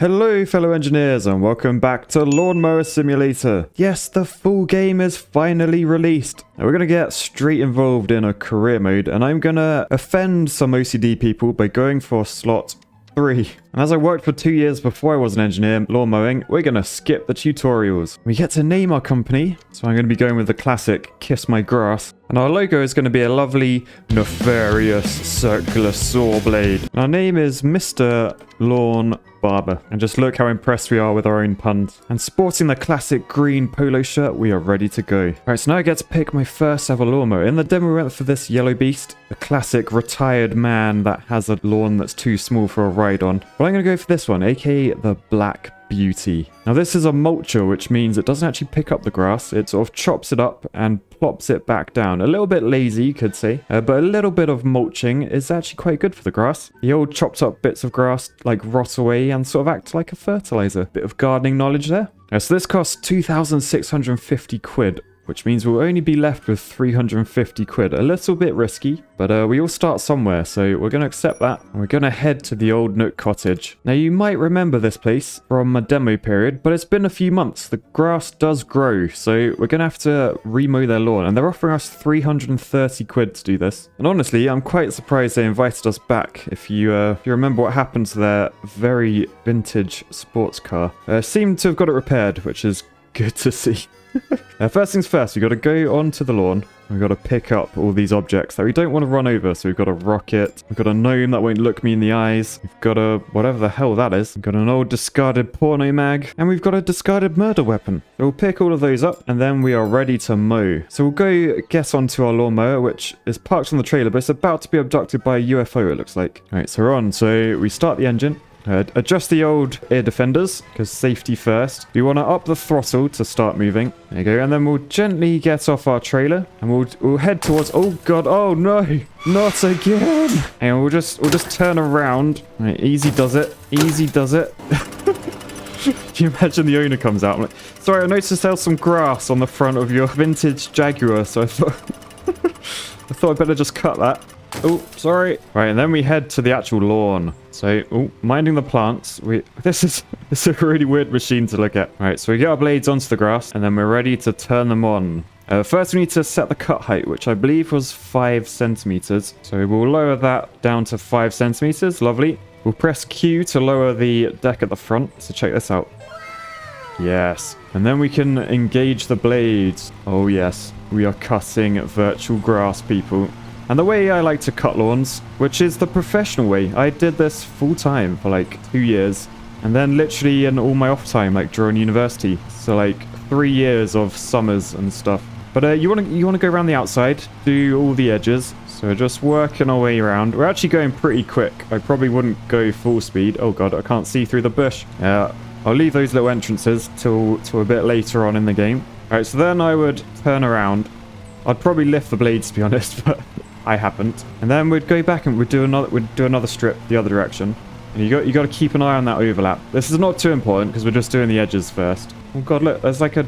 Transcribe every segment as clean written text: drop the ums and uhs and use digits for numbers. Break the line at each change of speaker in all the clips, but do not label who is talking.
Hello fellow engineers and welcome back to Lawnmower Simulator. Yes, the full game is finally released. Now we're going to get straight involved in a career mode and I'm going to offend some OCD people by going for slot 3. And as I worked for 2 years before I was an engineer lawn mowing, we're going to skip the tutorials. We get to name our company, so I'm going to be going with the classic Kiss My Grass. And our logo is going to be a lovely, nefarious, circular saw blade. Our name is Mr. Lawn Barber. And just look how impressed we are with our own puns. And sporting the classic green polo shirt, we are ready to go. Alright, so now I get to pick my first ever lawnmower. In the demo we went for this yellow beast, the classic retired man that has a lawn that's too small for a ride on. But I'm going to go for this one, aka the Black Beauty. Now this is a mulcher, which means it doesn't actually pick up the grass. It sort of chops it up and plops it back down. A little bit lazy, you could say, but a little bit of mulching is actually quite good for the grass. The old chopped up bits of grass like rot away and sort of act like a fertilizer. Bit of gardening knowledge there. So this costs 2,650 quid. Which means we'll only be left with 350 quid. A little bit risky, but we all start somewhere, so we're going to accept that. And we're going to head to the Old Nook Cottage. Now, you might remember this place from a demo period, but it's been a few months. The grass does grow, so we're going to have to remow their lawn. And they're offering us 330 quid to do this. And honestly, I'm quite surprised they invited us back. If you remember what happened to their very vintage sports car. Seemed to have got it repaired, which is good to see. First things first, we've got to go onto the lawn. We've got to pick up all these objects that we don't want to run over. So we've got a rocket. We've got a gnome that won't look me in the eyes. We've got a whatever the hell that is. We've got an old discarded porno mag. And we've got a discarded murder weapon. So we'll pick all of those up and then we are ready to mow. So we'll go get onto our lawnmower, which is parked on the trailer, but it's about to be abducted by a UFO, it looks like. All right, so we're on. So we start the engine. Adjust the old ear defenders, because safety first. We want to up the throttle to start moving. There you go. And then we'll gently get off our trailer. And we'll head towards... Oh, God. Oh, no. Not again. And we'll just turn around. Right, easy does it. Easy does it. Can you imagine the owner comes out? I'm like, sorry, I noticed there's some grass on the front of your vintage Jaguar, so I thought I'd better just cut that. Oh, sorry. Right, and then we head to the actual lawn. So, minding the plants. This is a really weird machine to look at. Right, so we get our blades onto the grass, and then we're ready to turn them on. First, we need to set the cut height, which I believe was 5 centimeters. So we'll lower that down to 5 centimeters. Lovely. We'll press Q to lower the deck at the front. So check this out. Yes. And then we can engage the blades. Oh, yes. We are cutting virtual grass, people. And the way I like to cut lawns, which is the professional way. I did this full time for like 2 years. And then literally in all my off time, like during university. So like 3 years of summers and stuff. But you want to go around the outside, do all the edges. So we're just working our way around. We're actually going pretty quick. I probably wouldn't go full speed. Oh God, I can't see through the bush. I'll leave those little entrances till a bit later on in the game. All right, so then I would turn around. I'd probably lift the blades to be honest, but I haven't. And then we'd go back and we'd do another strip the other direction. And you got to keep an eye on that overlap. This is not too important because we're just doing the edges first. Oh God, look, there's like a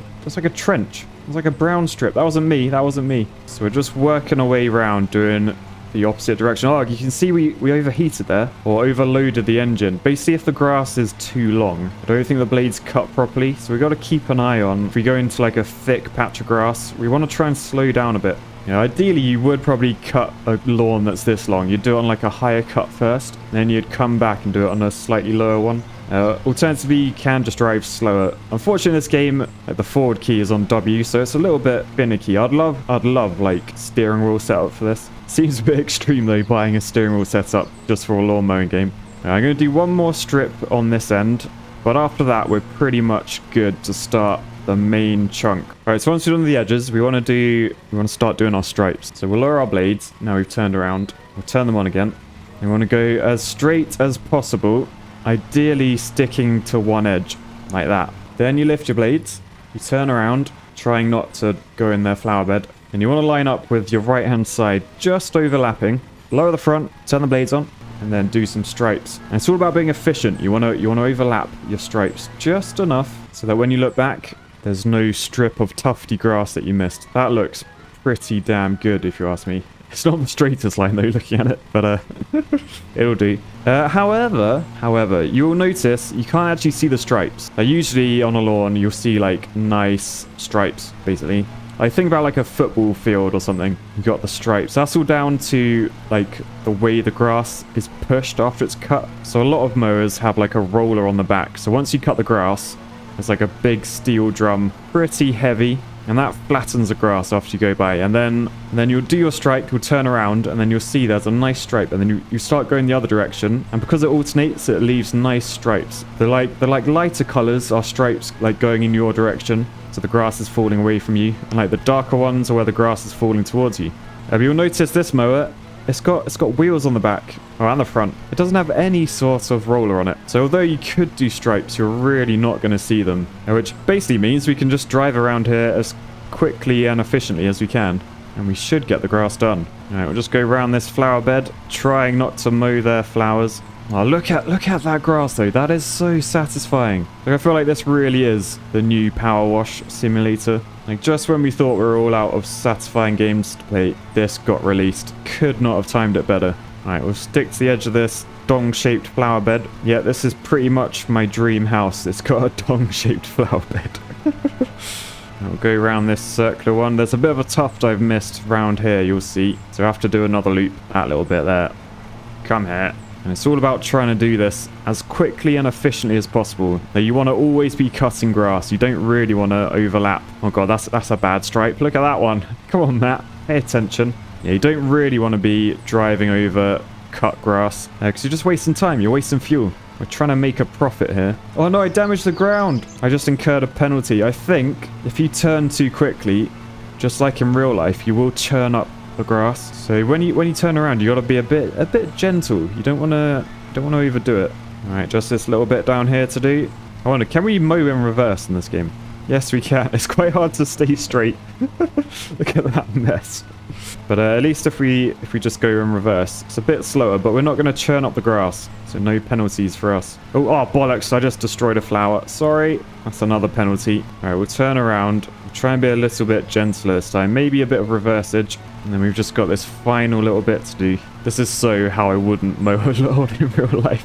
trench. There's like a brown strip. That wasn't me. That wasn't me. So we're just working our way around doing the opposite direction. Oh, you can see we overheated there or overloaded the engine. Basically, if the grass is too long, I don't think the blades cut properly. So we got to keep an eye on. If we go into like a thick patch of grass, we want to try and slow down a bit. You know, ideally, you would probably cut a lawn that's this long. You'd do it on like a higher cut first, then you'd come back and do it on a slightly lower one. Alternatively, you can just drive slower. Unfortunately, in this game, like, the forward key is on W, so it's a little bit finicky. I'd love like steering wheel setup for this. Seems a bit extreme though, buying a steering wheel setup just for a lawn mowing game. I'm going to do one more strip on this end, but after that, we're pretty much good to start the main chunk. All right, so once we've done the edges, we want to start doing our stripes. So we'll lower our blades. Now we've turned around. We'll turn them on again. We want to go as straight as possible, ideally sticking to one edge, like that. Then you lift your blades. You turn around, trying not to go in their flower bed. And you want to line up with your right-hand side, just overlapping. Lower the front, turn the blades on, and then do some stripes. And it's all about being efficient. You want to overlap your stripes just enough so that when you look back, there's no strip of tufty grass that you missed. That looks pretty damn good if you ask me. It's not the straightest line though, looking at it, but it'll do. However, you'll notice you can't actually see the stripes. Usually on a lawn, you'll see like nice stripes, basically. I think about like a football field or something. You got the stripes. That's all down to like the way the grass is pushed after it's cut. So a lot of mowers have like a roller on the back. So once you cut the grass, it's like a big steel drum, pretty heavy, and that flattens the grass after you go by. And then you'll do your stripe, you'll turn around, and then you'll see there's a nice stripe, and then you start going the other direction. And because it alternates, it leaves nice stripes. They're like lighter colors are stripes like going in your direction. So the grass is falling away from you, and like the darker ones are where the grass is falling towards you. You'll notice this mower, it's got wheels on the back, or on the front. It doesn't have any sort of roller on it. So although you could do stripes, you're really not going to see them. Which basically means we can just drive around here as quickly and efficiently as we can. And we should get the grass done. Alright, we'll just go around this flower bed, trying not to mow their flowers. Oh, look at that grass though. That is so satisfying. Like, I feel like this really is the new Power Wash Simulator. Like, just when we thought we were all out of satisfying games to play, this got released. Could not have timed it better. Alright, we'll stick to the edge of this dong-shaped flower bed. Yeah, this is pretty much my dream house. It's got a dong-shaped flower bed. I'll go around this circular one. There's a bit of a tuft I've missed round here, you'll see. So I have to do another loop. That little bit there. Come here. And it's all about trying to do this as quickly and efficiently as possible. Now, you want to always be cutting grass. You don't really want to overlap. Oh god, that's a bad stripe. Look at that one. Come on, Matt. Pay attention. Yeah, you don't really want to be driving over cut grass because you're just wasting time. You're wasting fuel. We're trying to make a profit here. Oh no, I damaged the ground. I just incurred a penalty. I think if you turn too quickly, just like in real life, you will churn up the grass. So when you turn around, you got to be a bit gentle. You don't want to overdo it. All right, just this little bit down here to do. I wonder, can we mow in reverse in this game? Yes, we can. It's quite hard to stay straight. Look at that mess. But at least if we just go in reverse, it's a bit slower, but we're not going to churn up the grass. So no penalties for us. Oh, bollocks, I just destroyed a flower. Sorry. That's another penalty. All right, we'll turn around. We'll try and be a little bit gentler this time. Maybe a bit of reversage. And then we've just got this final little bit to do. This is so how I wouldn't mow a lawn in real life.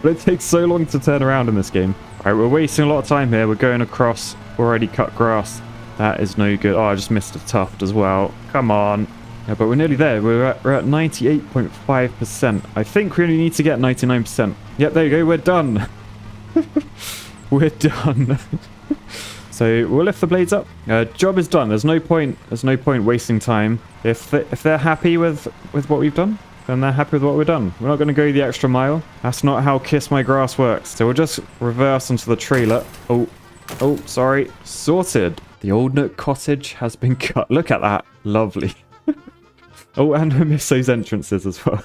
But it takes so long to turn around in this game. All right, we're wasting a lot of time here. We're going across already cut grass. That is no good. Oh, I just missed a tuft as well. Come on. Yeah, but we're nearly there. We're at 98.5%. I think we only need to get 99%. Yep, there you go. We're done. We're done. So we'll lift the blades up. Job is done. There's no point wasting time. If they're happy with what we've done, then they're happy with what we've done. We're not going to go the extra mile. That's not how Kiss My Grass works. So we'll just reverse onto the trailer. Oh, sorry. Sorted. The Old Nook cottage has been cut. Look at that. Lovely. Oh, and I missed those entrances as well.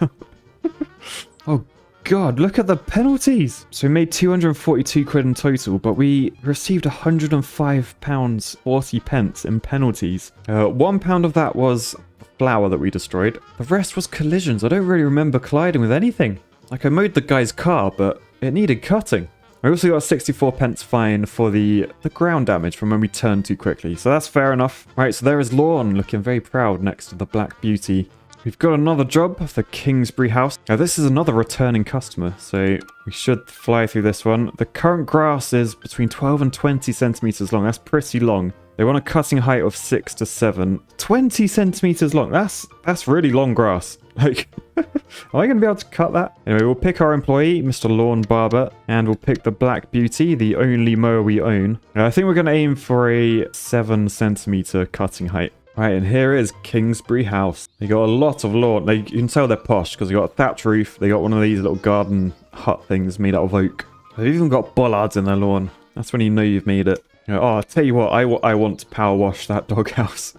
Oh god, look at the penalties. So we made 242 quid in total, but we received £105.40 in penalties. £1 of that was the flower that we destroyed. The rest was collisions. I don't really remember colliding with anything. Like, I mowed the guy's car, but it needed cutting. I also got a 64p fine for the ground damage from when we turned too quickly, so that's fair enough. Right, so there is Lorne looking very proud next to the Black Beauty. We've got another job, the Kingsbury House. Now this is another returning customer, so we should fly through this one. The current grass is between 12 and 20 centimeters long. That's pretty long. They want a cutting height of 6 to 7. 20 centimeters long. That's really long grass. Like, am I going to be able to cut that? Anyway, we'll pick our employee, Mr. Lawn Barber, and we'll pick the Black Beauty, the only mower we own. I think we're going to aim for a 7 centimeter cutting height. Right, and here is Kingsbury House. They got a lot of lawn. You can tell they're posh because they got a thatch roof. They got one of these little garden hut things made out of oak. They've even got bollards in their lawn. That's when you know you've made it. Oh, I'll tell you what, I want to power wash that doghouse.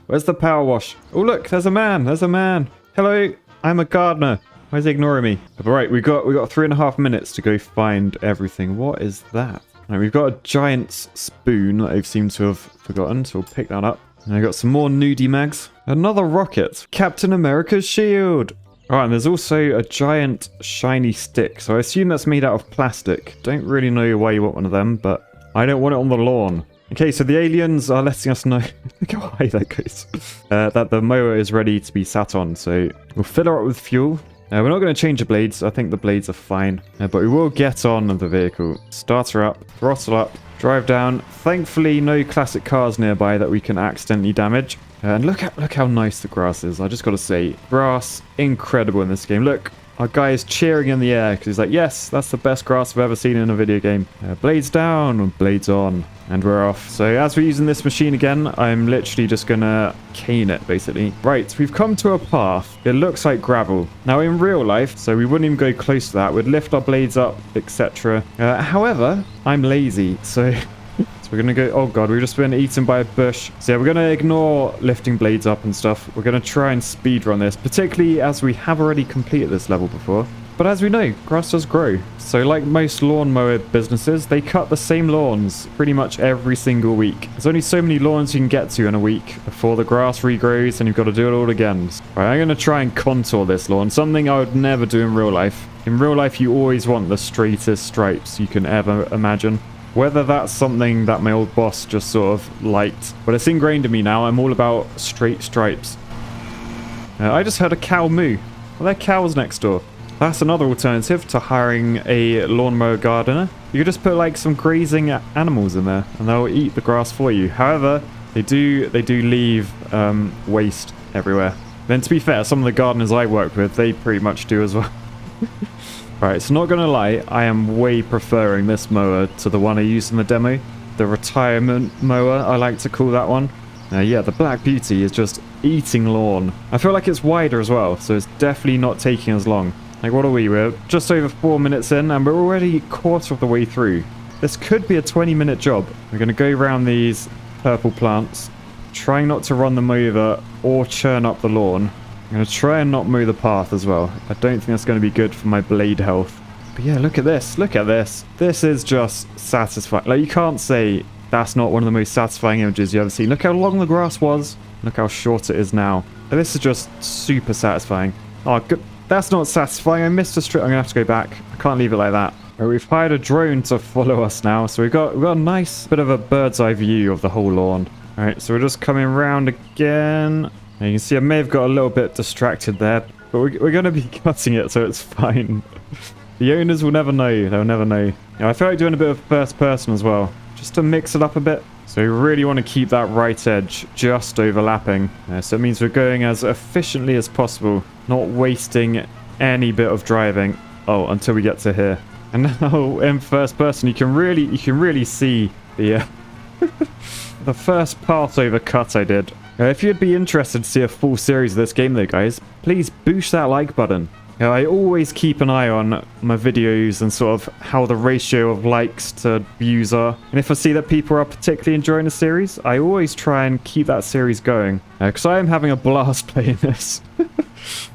Where's the power wash? Oh, look, there's a man. There's a man. Hello, I'm a gardener. Why is he ignoring me? But right, we got 3.5 minutes to go find everything. What is that? Right, we've got a giant spoon that they've seemed to have forgotten, so we'll pick that up. And I got some more nudie mags. Another rocket. Captain America's shield. Alright, and there's also a giant shiny stick. So I assume that's made out of plastic. Don't really know why you want one of them, but I don't want it on the lawn. Okay, so the aliens are letting us know, look how high that goes, that the mower is ready to be sat on. So we'll fill her up with fuel. We're not going to change the blades. I think the blades are fine. But we will get on the vehicle. Start her up, throttle up, drive down. Thankfully, no classic cars nearby that we can accidentally damage. And look how nice the grass is. I just got to say, grass, incredible in this game. Look. Our guy is cheering in the air because he's like, yes, that's the best grass I've ever seen in a video game. Blades down, blades on, and we're off. So as we're using this machine again, I'm literally just going to cane it, basically. Right, we've come to a path. It looks like gravel. Now, in real life, so we wouldn't even go close to that. We'd lift our blades up, etc. However, I'm lazy, so... So we're going to go... Oh, God, we've just been eaten by a bush. So, yeah, we're going to ignore lifting blades up and stuff. We're going to try and speedrun this, particularly as we have already completed this level before. But as we know, grass does grow. So, like most lawnmower businesses, they cut the same lawns pretty much every single week. There's only so many lawns you can get to in a week before the grass regrows and you've got to do it all again. Right, I'm going to try and contour this lawn, something I would never do in real life. In real life, you always want the straightest stripes you can ever imagine. Whether that's something that my old boss just sort of liked, but it's ingrained in me now. I'm all about straight stripes. I just heard a cow moo. Well, there are cows next door. That's another alternative to hiring a lawnmower gardener. You could just put like some grazing animals in there and they'll eat the grass for you. However, they do leave waste everywhere. Then to be fair, some of the gardeners I work with, they pretty much do as well. Right, so not gonna lie, I am way preferring this mower to the one I used in the demo. The retirement mower, I like to call that one. Yeah, the Black Beauty is just eating lawn. I feel like it's wider as well, so it's definitely not taking as long. Like, what are we? We're just over 4 minutes in, and we're already a quarter of the way through. This could be a 20-minute job. We're gonna go around these purple plants, trying not to run them over or churn up the lawn. I'm going to try and not mow the path as well. I don't think that's going to be good for my blade health. But yeah, look at this. Look at this. This is just satisfying. Like, you can't say that's not one of the most satisfying images you've ever seen. Look how long the grass was. Look how short it is now. And this is just super satisfying. Oh, good. That's not satisfying. I missed a strip. I'm going to have to go back. I can't leave it like that. Right, we've hired a drone to follow us now. So we've got a nice bit of a bird's eye view of the whole lawn. All right, so we're just coming around again. Now you can see I may have got a little bit distracted there, but we're going to be cutting it, so it's fine. The owners will never know. They'll never know. Now, I feel like doing a bit of first person as well, just to mix it up a bit. So we really want to keep that right edge just overlapping. So it means we're going as efficiently as possible, not wasting any bit of driving. Oh, until we get to here. And now in first person, you can really see the the first part over cut I did. If you'd be interested to see a full series of this game though, guys, please boost that like button. I always keep an eye on my videos and sort of how the ratio of likes to views are. And if I see that people are particularly enjoying the series, I always try and keep that series going. Because I am having a blast playing this.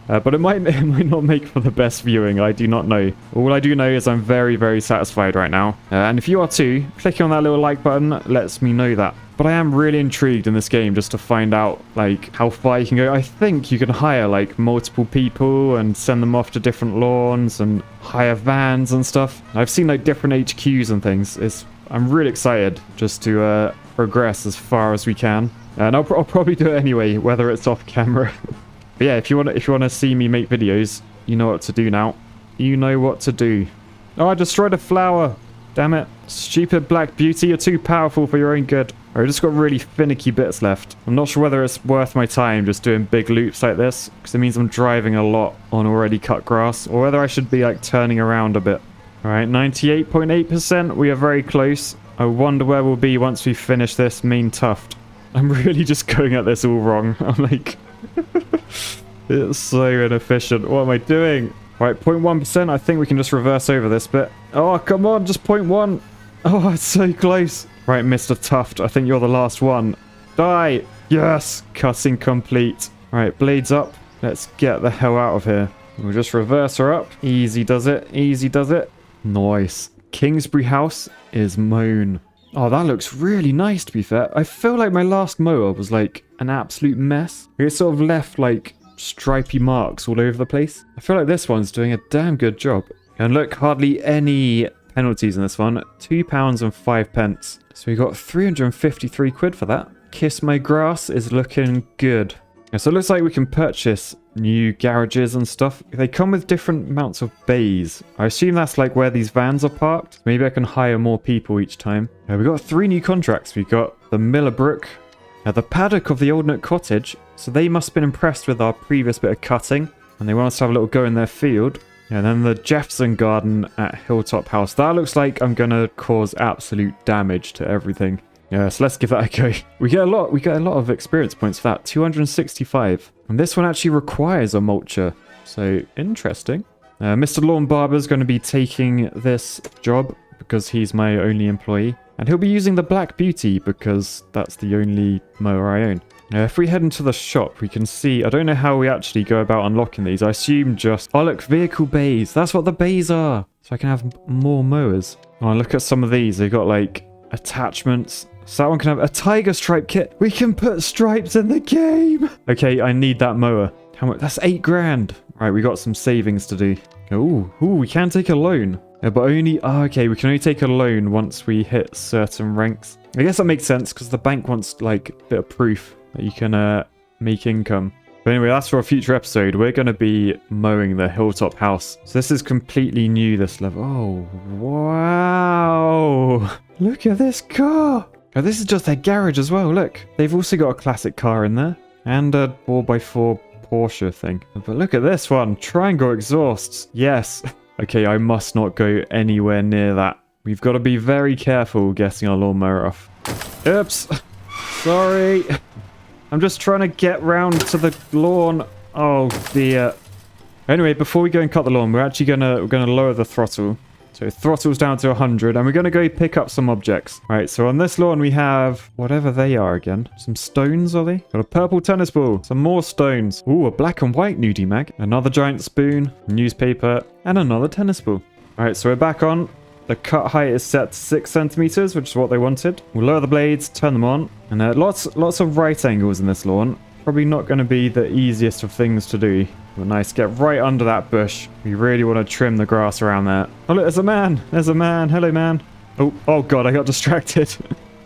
But it might not make for the best viewing, I do not know. All I do know is I'm very, very satisfied right now. And if you are too, clicking on that little like button lets me know that. But I am really intrigued in this game just to find out, like, how far you can go. I think you can hire, like, multiple people and send them off to different lawns and hire vans and stuff. I've seen, like, different HQs and things. I'm really excited just to progress as far as we can. And I'll probably do it anyway, whether it's off camera. But yeah, if you want to see me make videos, you know what to do now. You know what to do. Oh, I destroyed a flower. Damn it. Stupid Black Beauty, you're too powerful for your own good. I've just got really finicky bits left. I'm not sure whether it's worth my time just doing big loops like this, because it means I'm driving a lot on already cut grass, or whether I should be like turning around a bit. Alright, 98.8%. We are very close. I wonder where we'll be once we finish this main tuft. I'm really just going at this all wrong. I'm like... It's so inefficient. What am I doing? Right, 0.1%. I think we can just reverse over this bit. Oh, come on, just 0.1. Oh, it's so close. Right, Mr. Tuft, I think you're the last one. Die! Yes! Cutting complete. Right, blades up. Let's get the hell out of here. We'll just reverse her up. Easy does it. Easy does it. Nice. Kingsbury House is mown. Oh, that looks really nice, to be fair. I feel like my last mower was like an absolute mess. It sort of left like stripy marks all over the place. I feel like this one's doing a damn good job. And look, hardly any penalties in this one. £2 and 5 pence. So we got 353 quid for that. Kiss My Grass is looking good. Yeah, so it looks like we can purchase new garages and stuff. They come with different amounts of bays. I assume that's like where these vans are parked. Maybe I can hire more people each time. We got 3 new contracts. We got the Millbrook, the paddock of the Old Nook Cottage. So they must have been impressed with our previous bit of cutting, and they want us to have a little go in their field. And then the Jefferson Garden at Hilltop House. That looks like I'm going to cause absolute damage to everything. Yeah, so let's give that a go. We get a lot of experience points for that. 265. And this one actually requires a mulcher. So, interesting. Mr. Lawn Barber's going to be taking this job because he's my only employee. And he'll be using the Black Beauty because that's the only mower I own. Now, if we head into the shop, we can see... I don't know how we actually go about unlocking these. I assume just... Oh, look, vehicle bays. That's what the bays are. So I can have more mowers. Oh, look at some of these. They got, like, attachments. So that one can have a tiger stripe kit. We can put stripes in the game. Okay, I need that mower. How much? That's 8 grand. Right, we got some savings to do. Ooh, we can take a loan. Yeah, but only... Oh, okay, we can only take a loan once we hit certain ranks. I guess that makes sense because the bank wants, like, a bit of proof that you can make income. But anyway, that's for a future episode. We're going to be mowing the Hilltop House. So this is completely new, this level. Oh, wow. Look at this car. Oh, this is just their garage as well. Look, they've also got a classic car in there. And a 4x4 Porsche thing. But look at this one. Triangle exhausts. Yes. Okay, I must not go anywhere near that. We've got to be very careful getting our lawnmower off. Oops. Sorry. I'm just trying to get round to the lawn. Oh dear. Anyway, before we go and cut the lawn, we're actually gonna lower the throttle. So throttle's down to 100, and we're gonna go pick up some objects. Right, so on this lawn we have whatever they are again. Some stones, are they? Got a purple tennis ball, some more stones. Ooh, a black and white nudie mag. Another giant spoon, newspaper, and another tennis ball. Alright, so we're back on. The cut height is set to 6 centimeters, which is what they wanted. We'll lower the blades, turn them on, and lots of right angles in this lawn. Probably not going to be the easiest of things to do. But nice, get right under that bush. We really want to trim the grass around there. Oh look, there's a man. There's a man. Hello, man. Oh god, I got distracted.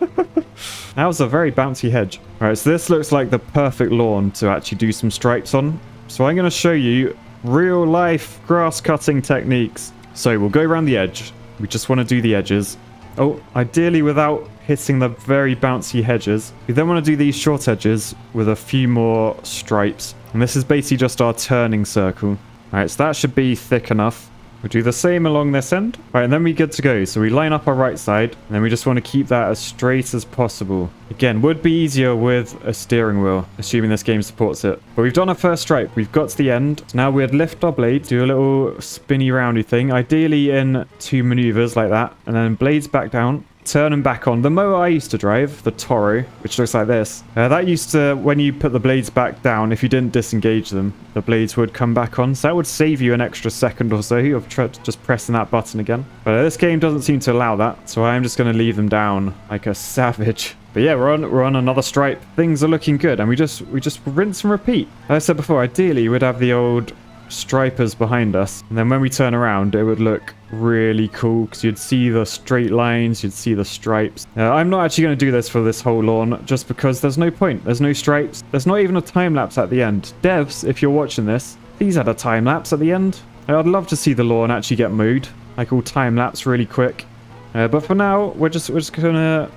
That was a very bouncy hedge. All right, so this looks like the perfect lawn to actually do some stripes on. So I'm going to show you real life grass cutting techniques. So we'll go around the edge. We just want to do the edges. Oh, ideally without hitting the very bouncy hedges. We then want to do these short edges with a few more stripes. And this is basically just our turning circle. Alright, so that should be thick enough. We'll do the same along this end. Alright, and then we're good to go. So we line up our right side, and then we just want to keep that as straight as possible. Again, would be easier with a steering wheel, assuming this game supports it. But we've done our first stripe. We've got to the end. So now we'd lift our blade, do a little spinny roundy thing, ideally in 2 maneuvers like that, and then blades back down. Turn them back on. The mower I used to drive, the Toro, which looks like this, that used to, when you put the blades back down, if you didn't disengage them, the blades would come back on. So that would save you an extra second or so of just pressing that button again. But this game doesn't seem to allow that, so I'm just going to leave them down like a savage. But yeah, we're on another stripe. Things are looking good, and we just rinse and repeat. As I said before, ideally we'd have the old stripers behind us, and then when we turn around it would look really cool because you'd see the straight lines, you'd see the stripes. I'm not actually going to do this for this whole lawn just because there's no point. There's no stripes. There's not even a time lapse at the end. Devs, if you're watching this, please add a time lapse at the end. I'd love to see the lawn actually get mowed, like all time lapse really quick. But for now, we're just gonna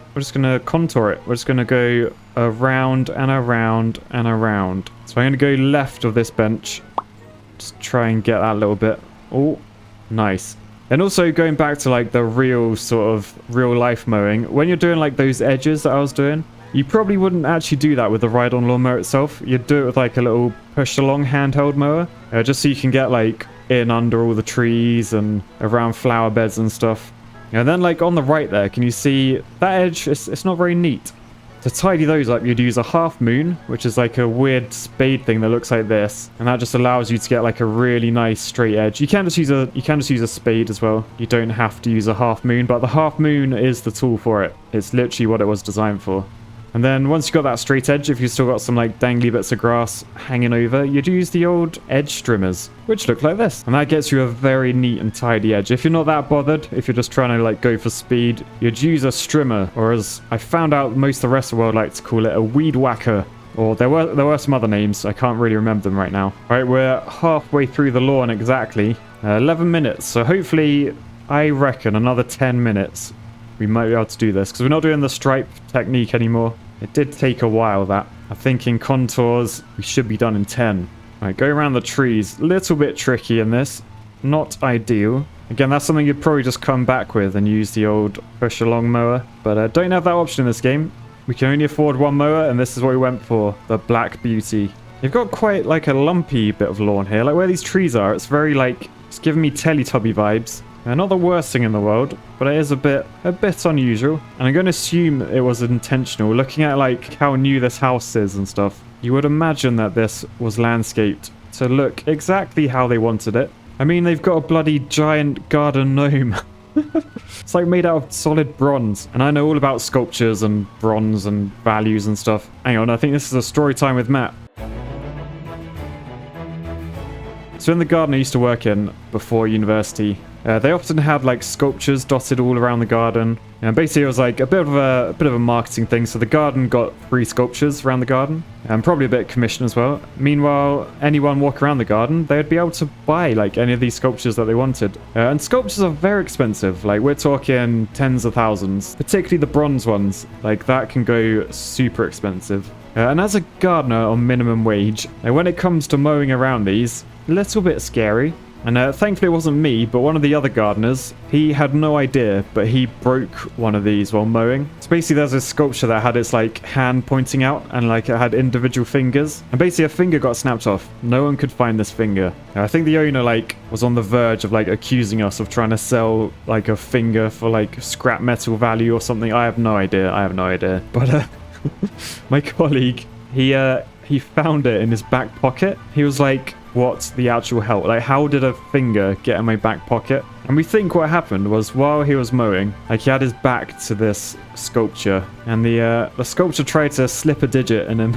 contour it. We're just gonna go around and around and around. So I'm gonna go left of this bench. Just try and get that a little bit. Oh, nice. And also going back to like the real sort of real life mowing, when you're doing like those edges that I was doing, you probably wouldn't actually do that with the ride-on lawnmower itself. You'd do it with like a little push-along handheld mower, just so you can get like in under all the trees and around flower beds and stuff. And then like on the right there, can you see that edge? It's not very neat. To tidy those up, you'd use a half moon, which is like a weird spade thing that looks like this, and that just allows you to get like a really nice straight edge. You can just use a spade as well. You don't have to use a half moon, but the half moon is the tool for it. It's literally what it was designed for. And then once you got that straight edge, if you still got some like dangly bits of grass hanging over, you'd use the old edge trimmers, which look like this. And that gets you a very neat and tidy edge. If you're not that bothered, if you're just trying to like go for speed, you'd use a strimmer, or as I found out most of the rest of the world like to call it, a weed whacker. Or there were some other names. I can't really remember them right now. All right, we're halfway through the lawn exactly. 11 minutes. So hopefully, I reckon another 10 minutes, we might be able to do this. Because we're not doing the stripe technique anymore. It did take a while, that. I think in contours, we should be done in 10. All right, go around the trees. Little bit tricky in this. Not ideal. Again, that's something you'd probably just come back with and use the old push along mower. But don't have that option in this game. We can only afford one mower, and this is what we went for, the Black Beauty. You've got quite like a lumpy bit of lawn here. Like where these trees are, it's very like, it's giving me Teletubby vibes. Not the worst thing in the world, but it is a bit unusual. And I'm going to assume it was intentional. Looking at like how new this house is and stuff, you would imagine that this was landscaped to look exactly how they wanted it. I mean, they've got a bloody giant garden gnome. It's like made out of solid bronze. And I know all about sculptures and bronze and values and stuff. Hang on, I think this is a story time with Matt. So in the garden I used to work in before university, they often had like sculptures dotted all around the garden. And basically it was like a bit of a marketing thing. So the garden got free sculptures around the garden, and probably a bit of commission as well. Meanwhile, anyone walk around the garden, they would be able to buy like any of these sculptures that they wanted. And sculptures are very expensive. Like we're talking tens of thousands, particularly the bronze ones. Like that can go super expensive. And as a gardener on minimum wage, when it comes to mowing around these, a little bit scary. And thankfully it wasn't me, but one of the other gardeners, he had no idea, but he broke one of these while mowing. So basically there's a sculpture that had its like hand pointing out, and like it had individual fingers. And basically a finger got snapped off. No one could find this finger. I think the owner like was on the verge of like accusing us of trying to sell like a finger for like scrap metal value or something. I have no idea. But my colleague, he found it in his back pocket. He was like, what the actual hell? Like, how did a finger get in my back pocket? And we think what happened was while he was mowing, like he had his back to this sculpture, and the sculpture tried to slip a digit in him.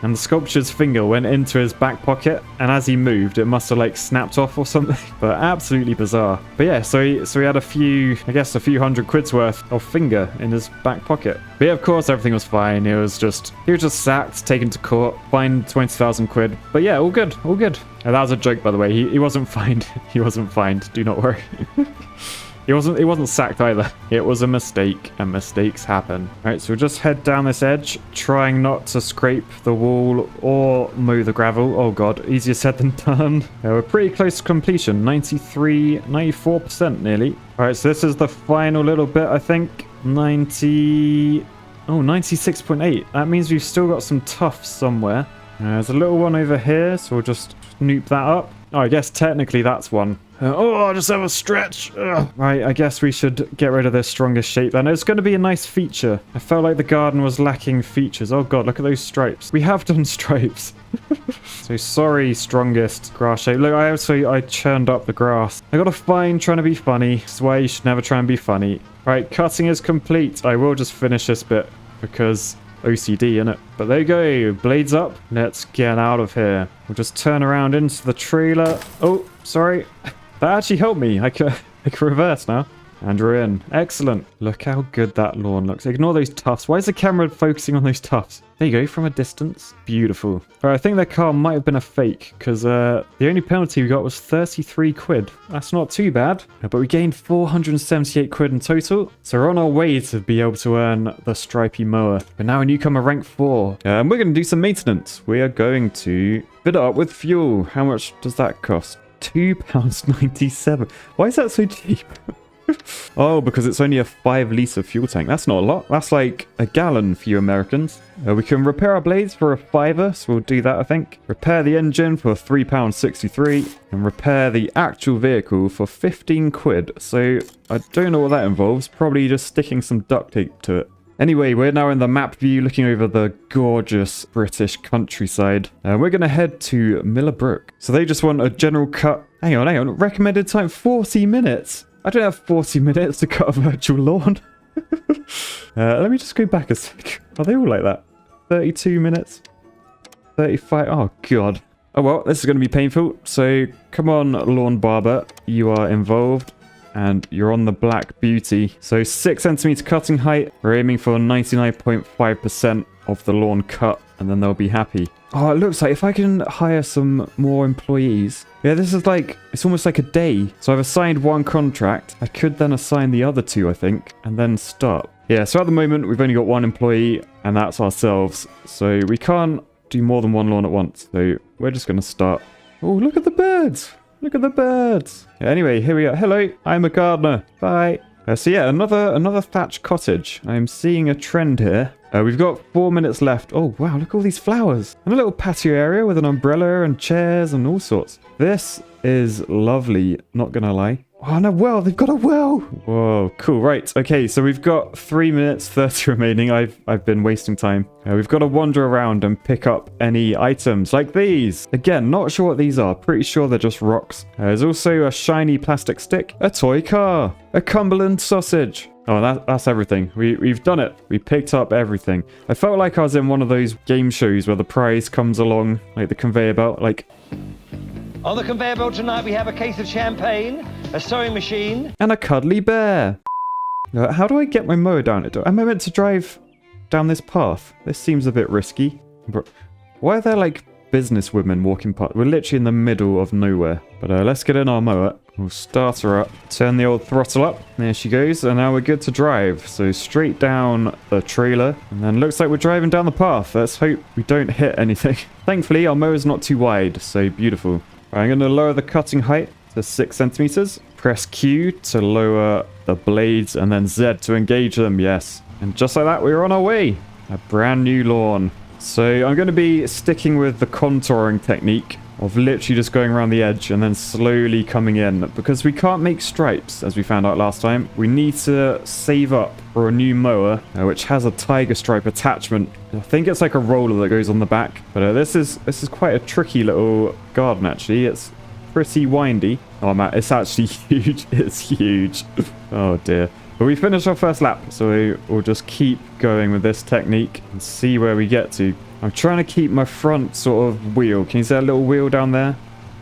And the sculpture's finger went into his back pocket, and as he moved, it must have like snapped off or something. But absolutely bizarre. But yeah, so he had a few hundred quid's worth of finger in his back pocket. But yeah, of course, everything was fine. He was just sacked, taken to court, fined 20,000 quid. But yeah, all good. And that was a joke, by the way. He wasn't fined. He wasn't fined. Do not worry. He wasn't sacked either. It was a mistake, and mistakes happen. Alright, so we'll just head down this edge, trying not to scrape the wall or mow the gravel. Oh god, easier said than done. We're pretty close to completion, 94% nearly. Alright, so this is the final little bit, I think. 96.8. That means we've still got some tufts somewhere. There's a little one over here, so we'll just snoop that up. Oh, I guess technically that's one. I just have a stretch. Right, I guess we should get rid of this strongest shape then. It's going to be a nice feature. I felt like the garden was lacking features. Oh god, look at those stripes. We have done stripes. So sorry, strongest grass shape. Look, I churned up the grass. I got a fine trying to be funny. That's why you should never try and be funny. Right, cutting is complete. I will just finish this bit because OCD innit? But there you go, blades up. Let's get out of here. We'll just turn around into the trailer. Oh, sorry. That actually helped me. I can reverse now. And we're in. Excellent. Look how good that lawn looks. Ignore those tufts. Why is the camera focusing on those tufts? There you go, from a distance. Beautiful. All right, I think that car might have been a fake because the only penalty we got was 33 quid. That's not too bad. But we gained 478 quid in total. So we're on our way to be able to earn the stripy mower. But now a newcomer rank 4. And we're going to do some maintenance. We are going to fit it up with fuel. How much does that cost? £2.97. Why is that so cheap? Oh, because it's only a 5-litre fuel tank. That's not a lot. That's like a gallon for you Americans. We can repair our blades for a £5, so we'll do that, I think. Repair the engine for £3.63. And repair the actual vehicle for 15 quid. So I don't know what that involves. Probably just sticking some duct tape to it. Anyway, we're now in the map view looking over the gorgeous British countryside. We're going to head to Millbrook. So they just want a general cut. Hang on. Recommended time 40 minutes. I don't have 40 minutes to cut a virtual lawn. Let me just go back a sec. Are they all like that? 32 minutes? 35? Oh, God. Oh, well, this is going to be painful. So, come on, Lawn Barber. You are involved. And you're on the Black Beauty. So, 6 centimeter cutting height. We're aiming for 99.5% of the lawn cut. And then they'll be happy. Oh, it looks like if I can hire some more employees. Yeah, this is like, it's almost like a day. So I've assigned one contract. I could then assign the other two, I think, and then start. Yeah, so at the moment, we've only got one employee, and that's ourselves. So we can't do more than one lawn at once. So we're just going to start. Oh, look at the birds. Look at the birds. Yeah, anyway, here we are. Hello, I'm a gardener. Bye. So yeah, another thatched cottage. I'm seeing a trend here. We've got 4 minutes left. Oh, wow, look at all these flowers. And a little patio area with an umbrella and chairs and all sorts. This is lovely, not gonna lie. Oh, and a well. They've got a well. Whoa, cool. Right, okay, so we've got 3 minutes 30 remaining. I've been wasting time. We've got to wander around and pick up any items like these. Again, not sure what these are. Pretty sure they're just rocks. There's also a shiny plastic stick, a toy car, a Cumberland sausage. Oh, that's everything. We've done it. We picked up everything. I felt like I was in one of those game shows where the prize comes along, like the conveyor belt, like...
On the conveyor belt tonight, we have a case of champagne, a sewing machine,
and a cuddly bear. How do I get my mower down? Am I meant to drive down this path? This seems a bit risky. Why are there, like, business women walking past? We're literally in the middle of nowhere. But let's get in our mower. We'll start her up. Turn the old throttle up. There she goes. And now we're good to drive. So straight down the trailer. And then looks like we're driving down the path. Let's hope we don't hit anything. Thankfully, our mower's not too wide. So beautiful. Right, I'm going to lower the cutting height to 6 centimeters. Press Q to lower the blades. And then Z to engage them. Yes. And just like that, we're on our way. A brand new lawn. So I'm going to be sticking with the contouring technique of literally just going around the edge and then slowly coming in. Because we can't make stripes, as we found out last time. We need to save up for a new mower, which has a tiger stripe attachment. I think it's like a roller that goes on the back. But this is quite a tricky little garden, actually. It's pretty windy. Oh, man, it's actually huge. It's huge. Oh, dear. But we finished our first lap, so we'll just keep going with this technique and see where we get to. I'm trying to keep my front sort of wheel. Can you see that little wheel down there?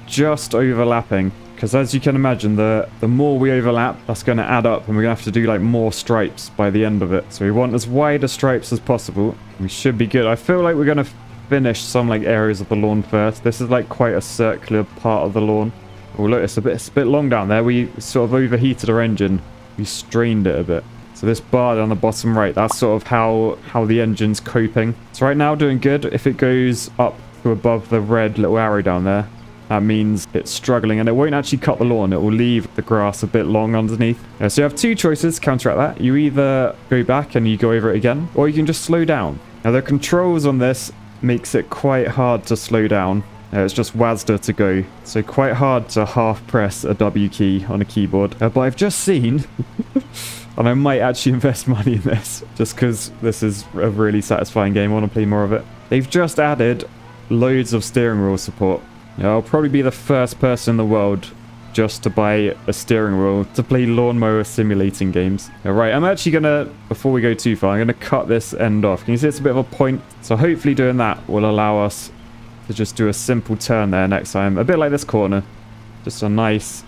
Just overlapping. Because as you can imagine, the more we overlap, that's going to add up. And we're going to have to do like more stripes by the end of it. So we want as wide a stripes as possible. We should be good. I feel like we're going to finish some like areas of the lawn first. This is like quite a circular part of the lawn. Oh, look, it's a bit long down there. We sort of overheated our engine. We strained it a bit. So this bar down the bottom right, that's sort of how the engine's coping. So right now doing good. If it goes up to above the red little arrow down there, that means it's struggling and it won't actually cut the lawn. It will leave the grass a bit long underneath. So you have two choices to counteract that. You either go back and you go over it again, or you can just slow down. Now the controls on this makes it quite hard to slow down. It's just WASD to go. So quite hard to half press a W key on a keyboard. But I've just seen, and I might actually invest money in this, just because this is a really satisfying game. I want to play more of it. They've just added loads of steering wheel support. I'll probably be the first person in the world just to buy a steering wheel to play lawnmower simulating games. Right, I'm actually going to, before we go too far, I'm going to cut this end off. Can you see it's a bit of a point? So hopefully doing that will allow us to just do a simple turn there next time. A bit like this corner. Just a nice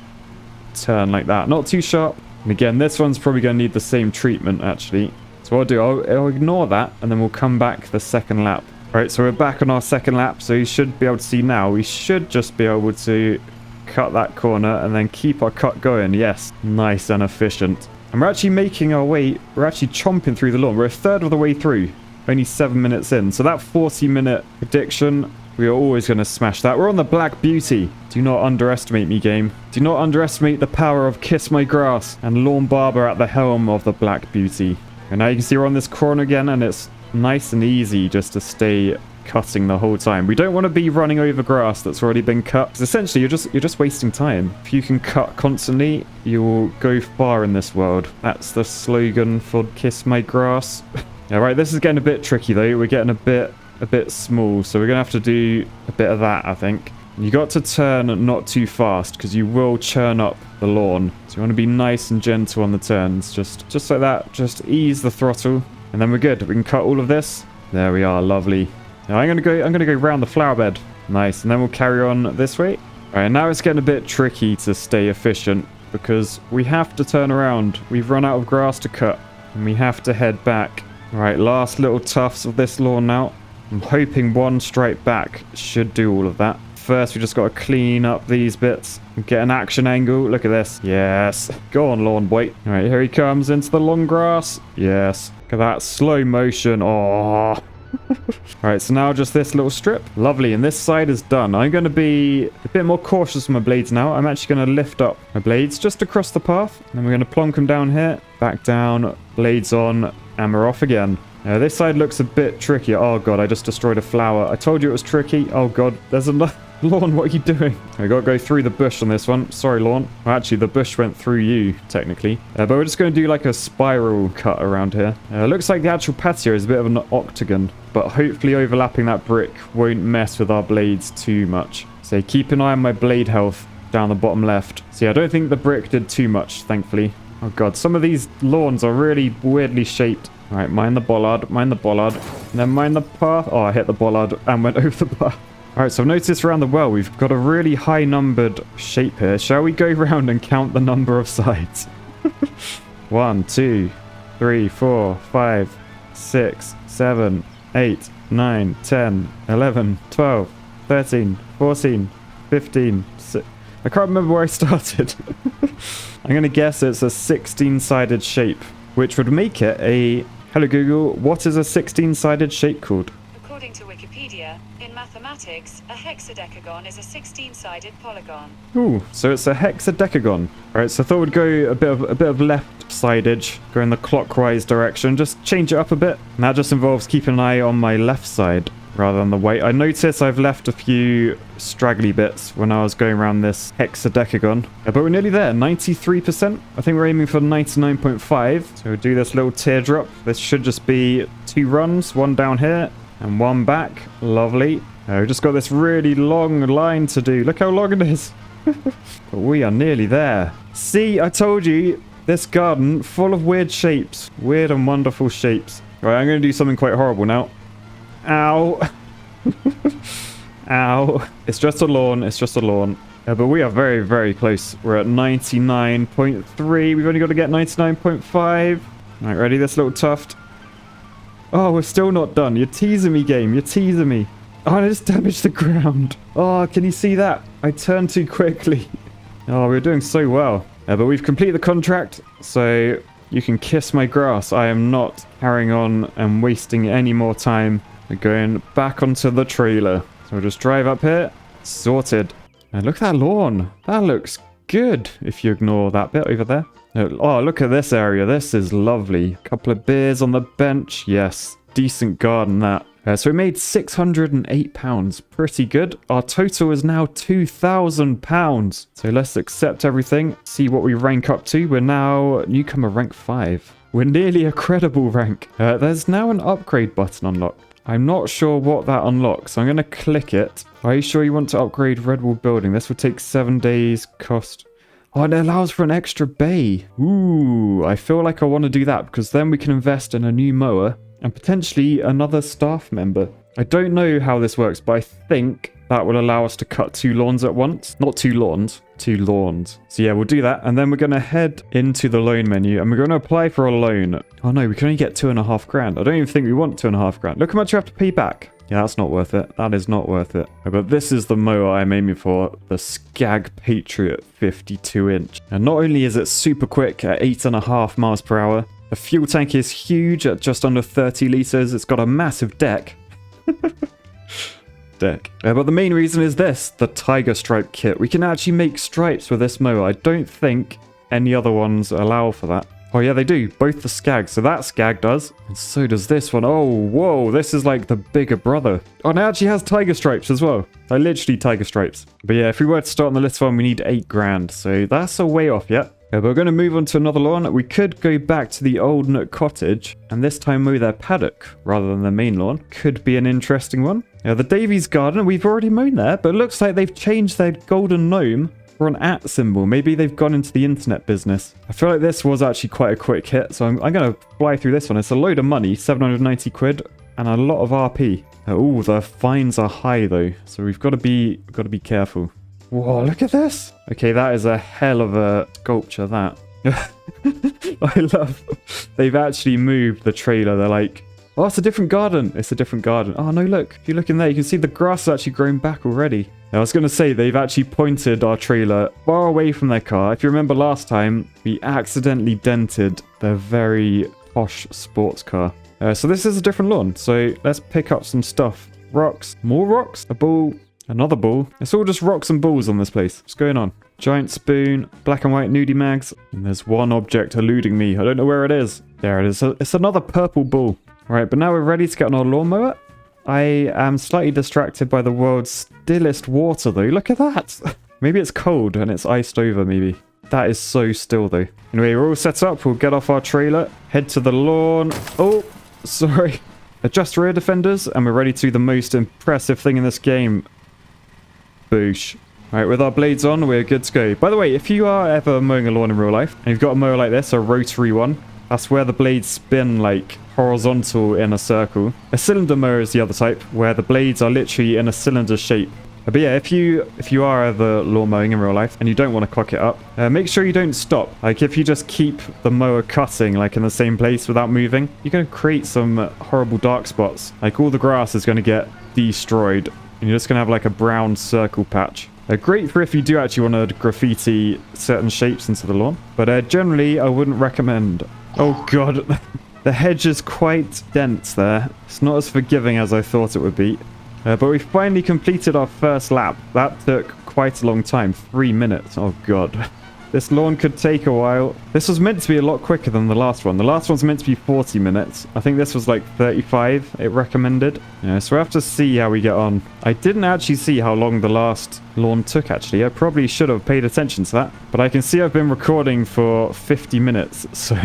turn like that. Not too sharp. And again, this one's probably going to need the same treatment, actually. So what I'll do, I'll ignore that, and then we'll come back the second lap. Right, so we're back on our second lap, so you should be able to see now. We should just be able to cut that corner and then keep our cut going. Yes, nice and efficient. And we're actually making our way, we're actually chomping through the lawn. We're a third of the way through, only 7 minutes in. So that 40-minute prediction, we are always going to smash that. We're on the Black Beauty. Do not underestimate me, game. Do not underestimate the power of Kiss My Grass and Lawn Barber at the helm of the Black Beauty. And now you can see we're on this corner again, and it's nice and easy just to stay cutting the whole time. We don't want to be running over grass that's already been cut, because essentially you're just wasting time. If you can cut constantly, you will go far in this world. That's the slogan for Kiss My Grass. Alright, this is getting a bit tricky though. We're getting a bit small, so we're gonna have to do a bit of that, I think. You got to turn not too fast because you will churn up the lawn. So you want to be nice and gentle on the turns. Just like that. Just ease the throttle. And then we're good. We can cut all of this. There we are. Lovely. Now I'm gonna go round the flower bed. Nice. And then we'll carry on this way. Alright, now it's getting a bit tricky to stay efficient because we have to turn around. We've run out of grass to cut. And we have to head back. Alright, last little tufts of this lawn now. I'm hoping one stripe back should do all of that. First, we just got to clean up these bits and get an action angle. Look at this. Yes. Go on, lawn boy. All right, here he comes into the long grass. Yes. Look at that slow motion. Oh. All right, so now just this little strip. Lovely, and this side is done. I'm going to be a bit more cautious with my blades now. I'm actually going to lift up my blades just across the path. And then we're going to plonk them down here. Back down, blades on, and we're off again. This side looks a bit tricky. Oh, God, I just destroyed a flower. I told you it was tricky. Oh, God, there's another... Lawn, what are you doing? I gotta go through the bush on this one. Sorry, Lawn. Well, actually, the bush went through you, technically. But we're just going to do like a spiral cut around here. Looks like the actual patio is a bit of an octagon, but hopefully overlapping that brick won't mess with our blades too much. So keep an eye on my blade health down the bottom left. See, I don't think the brick did too much, thankfully. Oh, God. Some of these lawns are really weirdly shaped. All right, mind the bollard, and then mind the path. Oh, I hit the bollard and went over the path. Alright, so I've noticed around the well, we've got a really high numbered shape here. Shall we go round and count the number of sides? 1, 2, 3, 4, 5, 6, 7, 8, 9, 10, 11, 12, 13, 14, 15, 16. I can't remember where I started. I'm going to guess it's a 16-sided shape, which would make it a... Hello Google, what is a 16-sided shape called?
According to Wikipedia, in mathematics, a hexadecagon is a 16-sided polygon.
Ooh, so it's a hexadecagon. Alright, so I thought we'd go a bit of left-sidage, go in the clockwise direction, just change it up a bit. And that just involves keeping an eye on my left side rather than the right. I noticed I've left a few straggly bits when I was going around this hexadecagon. But we're nearly there, 93%. I think we're aiming for 99.5. So we'll do this little teardrop. This should just be 2 runs, 1 down here and 1 back. Lovely. We've just got this really long line to do. Look how long it is. But we are nearly there. See, I told you, this garden full of weird shapes. Weird and wonderful shapes. Right, I'm going to do something quite horrible now. Ow. Ow. It's just a lawn. It's just a lawn. But we are very, very close. We're at 99.3. We've only got to get 99.5. Right, ready? This little tuft. Oh, we're still not done. You're teasing me, game. You're teasing me. Oh, I just damaged the ground. Oh, can you see that? I turned too quickly. Oh, we're doing so well. But we've completed the contract, so you can kiss my grass. I am not carrying on and wasting any more time. We're going back onto the trailer. So we'll just drive up here. Sorted. And look at that lawn. That looks good if you ignore that bit over there. Oh, look at this area. This is lovely. A couple of beers on the bench. Yes, decent garden that. So we made £608. Pretty good. Our total is now £2,000. So let's accept everything. See what we rank up to. We're now newcomer rank 5. We're nearly a credible rank. There's now an upgrade button unlocked. I'm not sure what that unlocks. So I'm going to click it. Are you sure you want to upgrade Redwall Building? This will take 7 days. Cost... Oh, and it allows for an extra bay. Ooh, I feel like I want to do that because then we can invest in a new mower and potentially another staff member. I don't know how this works, but I think that will allow us to cut 2 lawns at once. Not 2 lawns, 2 lawns. So yeah, we'll do that. And then we're going to head into the loan menu and we're going to apply for a loan. Oh no, we can only get 2.5 grand. I don't even think we want 2.5 grand. Look how much you have to pay back. Yeah, that's not worth it. That is not worth it. But this is the mower I'm aiming for. The Skag Patriot 52-inch. And not only is it super quick at 8.5 miles per hour, the fuel tank is huge at just under 30 litres. It's got a massive deck. But the main reason is this, the Tiger Stripe kit. We can actually make stripes with this mower. I don't think any other ones allow for that. Oh yeah, they do. Both the Skag. So that Skag does. And so does this one. Oh, whoa. This is like the bigger brother. Oh, and it actually has Tiger Stripes as well. Like literally Tiger Stripes. But yeah, if we were to start on the list one, we need 8 grand. So that's a way off yet. But we're going to move on to another lawn. We could go back to the old Nook cottage and this time mow their paddock rather than the main lawn. Could be an interesting one. The Davies garden, we've already mown there, but it looks like they've changed their golden gnome for an @ symbol. Maybe they've gone into the internet business. I feel like this was actually quite a quick hit, so I'm going to fly through this one. It's a load of money, 790 quid, and a lot of RP. Oh, the fines are high though, so we've got to be careful. Whoa, look at this. Okay, that is a hell of a sculpture, that. I love, they've actually moved the trailer. They're like, oh, it's a different garden. It's a different garden. Oh, no, look. If you look in there, you can see the grass has actually grown back already. Now, I was going to say, they've actually pointed our trailer far away from their car. If you remember last time, we accidentally dented their very posh sports car. So this is a different lawn. So let's pick up some stuff. Rocks. More rocks. A ball. Another ball. It's all just rocks and balls on this place. What's going on? Giant spoon, black and white nudie mags. And there's one object eluding me. I don't know where it is. There it is. It's another purple ball. All right, but now we're ready to get on our lawnmower. I am slightly distracted by the world's stillest water, though. Look at that. Maybe it's cold and it's iced over, maybe. That is so still, though. Anyway, we're all set up. We'll get off our trailer, head to the lawn. Oh, sorry. Adjust rear defenders, and we're ready to do the most impressive thing in this game. Boosh. Alright, with our blades on, we're good to go. By the way, if you are ever mowing a lawn in real life, and you've got a mower like this, a rotary one, that's where the blades spin like horizontal in a circle. A cylinder mower is the other type, where the blades are literally in a cylinder shape. But yeah, if you are ever lawn mowing in real life and you don't want to cock it up, make sure you don't stop. Like if you just keep the mower cutting like in the same place without moving, you're going to create some horrible dark spots. Like all the grass is going to get destroyed and you're just going to have like a brown circle patch. Great for if you do actually want to graffiti certain shapes into the lawn. But generally, I wouldn't recommend. Oh god, the hedge is quite dense there. It's not as forgiving as I thought it would be. But we finally completed our first lap. That took quite a long time, 3 minutes. Oh god. This lawn could take a while. This was meant to be a lot quicker than the last one. The last one's meant to be 40 minutes. I think this was like 35 it recommended. Yeah, so we have to see how we get on. I didn't actually see how long the last lawn took, actually. I probably should have paid attention to that. But I can see I've been recording for 50 minutes, so...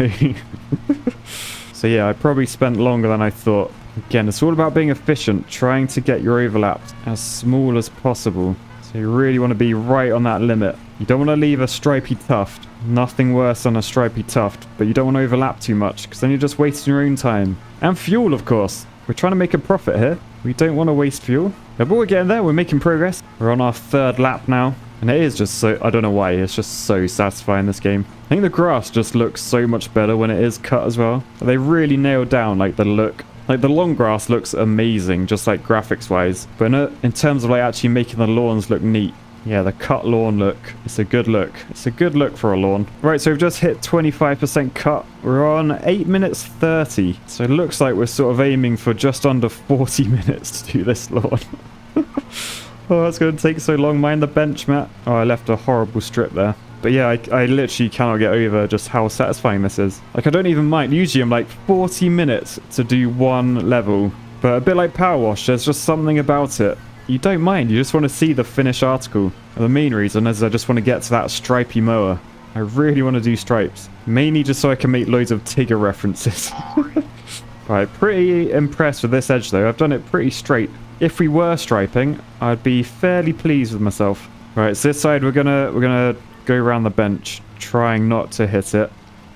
So yeah, I probably spent longer than I thought. Again, it's all about being efficient, trying to get your overlaps as small as possible. So you really want to be right on that limit. You don't want to leave a stripy tuft. Nothing worse than a stripy tuft. But you don't want to overlap too much, because then you're just wasting your own time. And fuel, of course. We're trying to make a profit here. We don't want to waste fuel. But we're getting there. We're making progress. We're on our 3rd lap now. And it is just so... I don't know why. It's just so satisfying, this game. I think the grass just looks so much better when it is cut as well. They really nailed down, like, the look. Like, the long grass looks amazing, just, like, graphics-wise. But in terms of, like, actually making the lawns look neat. Yeah, the cut lawn look. It's a good look. It's a good look for a lawn. Right, so we've just hit 25% cut. We're on 8 minutes 30. So it looks like we're sort of aiming for just under 40 minutes to do this lawn. Oh, that's going to take so long. Mind the bench, Matt. Oh, I left a horrible strip there. But yeah, I literally cannot get over just how satisfying this is. Like, I don't even mind. Usually I'm like 40 minutes to do one level. But a bit like Power Wash, there's just something about it. You don't mind. You just want to see the finished article. And the main reason is I just want to get to that stripy mower. I really want to do stripes. Mainly just so I can make loads of Tigger references. Right, pretty impressed with this edge though. I've done it pretty straight. If we were striping, I'd be fairly pleased with myself. Right, so this side we're gonna go around the bench, trying not to hit it.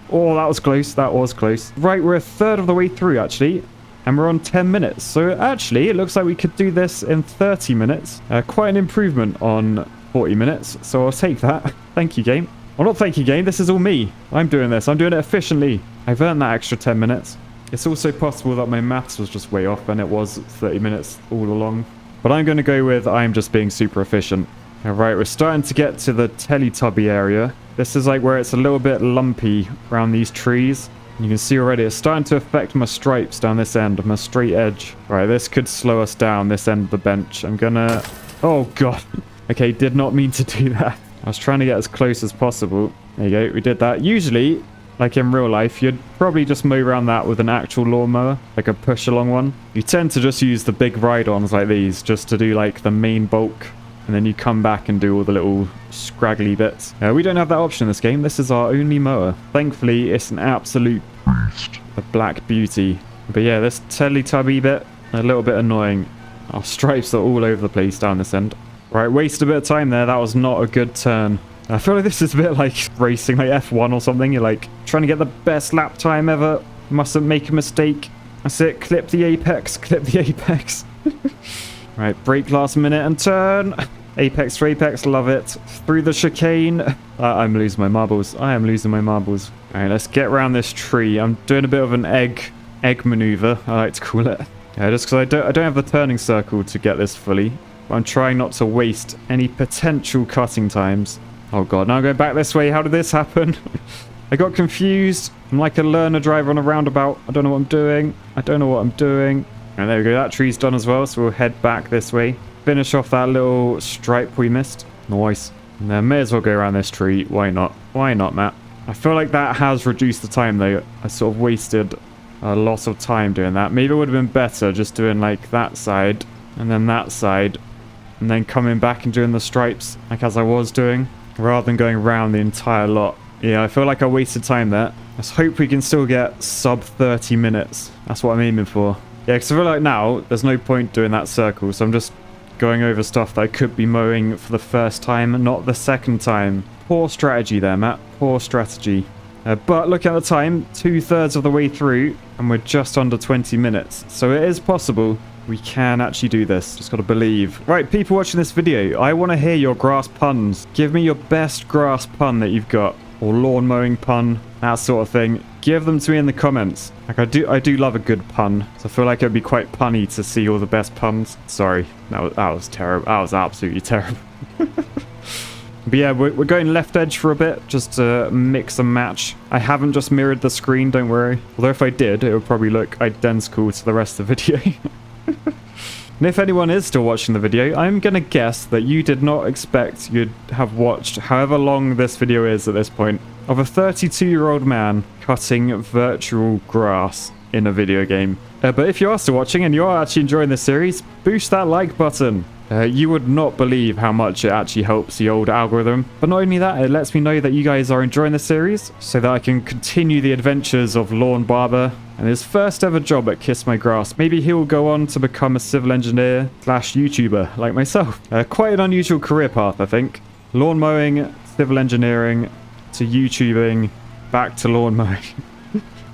Oh, that was close. That was close. Right, we're a 1/3 of the way through actually, and we're on 10 minutes. So actually, it looks like we could do this in 30 minutes. Quite an improvement on 40 minutes. So I'll take that. Thank you, game. Well, not thank you, game. This is all me. I'm doing this. I'm doing it efficiently. I've earned that extra 10 minutes. It's also possible that my maths was just way off and it was 30 minutes all along. But I'm going to go with I'm just being super efficient. Alright, we're starting to get to the Teletubby area. This is like where it's a little bit lumpy around these trees. You can see already it's starting to affect my stripes down this end, my straight edge. Right, this could slow us down, this end of the bench. I'm gonna... Oh god. Okay, did not mean to do that. I was trying to get as close as possible. There you go, we did that. Usually... like in real life, you'd probably just mow around that with an actual lawnmower, like a push-along one. You tend to just use the big ride-ons like these, just to do like the main bulk and then you come back and do all the little scraggly bits. We don't have that option in this game. This is our only mower. Thankfully, it's an absolute beast. A black beauty. But yeah, this Teletubby bit, a little bit annoying. Our stripes are all over the place down this end. Right, wasted a bit of time there. That was not a good turn. I feel like this is a bit like racing, like F1 or something. You're like trying to get the best lap time ever. Mustn't make a mistake. That's it. Clip the apex. Clip the apex. Right, brake last minute and turn. Apex to apex. Love it. Through the chicane. I'm losing my marbles. I am losing my marbles. All right, let's get around this tree. I'm doing a bit of an egg maneuver, I like to call it. Yeah, just because I don't have the turning circle to get this fully. I'm trying not to waste any potential cutting times. Oh god, now I'm going back this way. How did this happen? I got confused. I'm like a learner driver on a roundabout. I don't know what I'm doing. I don't know what I'm doing. And there we go. That tree's done as well, so we'll head back this way. Finish off that little stripe we missed. Nice. And then may as well go around this tree. Why not? Why not, Matt? I feel like that has reduced the time, though. I sort of wasted a lot of time doing that. Maybe it would have been better just doing, like, that side and then that side. And then coming back and doing the stripes, like as I was doing, rather than going around the entire lot. Yeah, I feel like I wasted time there. Let's hope we can still get sub 30 minutes. That's what I'm aiming for. Yeah, because I feel like now there's no point doing that circle, so I'm just going over stuff that I could be mowing for the first time, not the second time. Poor strategy there, Matt. Poor strategy. But look at the time, 2/3 of the way through, and we're just under 20 minutes. So it is possible. We can actually do this. Just got to believe. Right, people watching this video, I want to hear your grass puns. Give me your best grass pun that you've got. Or lawn mowing pun, that sort of thing. Give them to me in the comments. Like, I do love a good pun. So I feel like it'd be quite punny to see all the best puns. Sorry, that was terrible. That was absolutely terrible. But yeah, we're going left edge for a bit, just to mix and match. I haven't just mirrored the screen, don't worry. Although if I did, it would probably look identical to the rest of the video. And if anyone is still watching the video, I'm going to guess that you did not expect you'd have watched however long this video is at this point, of a 32-year-old man cutting virtual grass in a video game. But if you are still watching and you are actually enjoying this series, boost that like button. You would not believe how much it actually helps the old algorithm. But not only that, it lets me know that you guys are enjoying the series, so that I can continue the adventures of Lawn Barber and his first ever job at Kiss My Grass. Maybe he'll go on to become a civil engineer / YouTuber like myself. Quite an unusual career path, I think. Lawn mowing, civil engineering, to YouTubing, back to lawn mowing.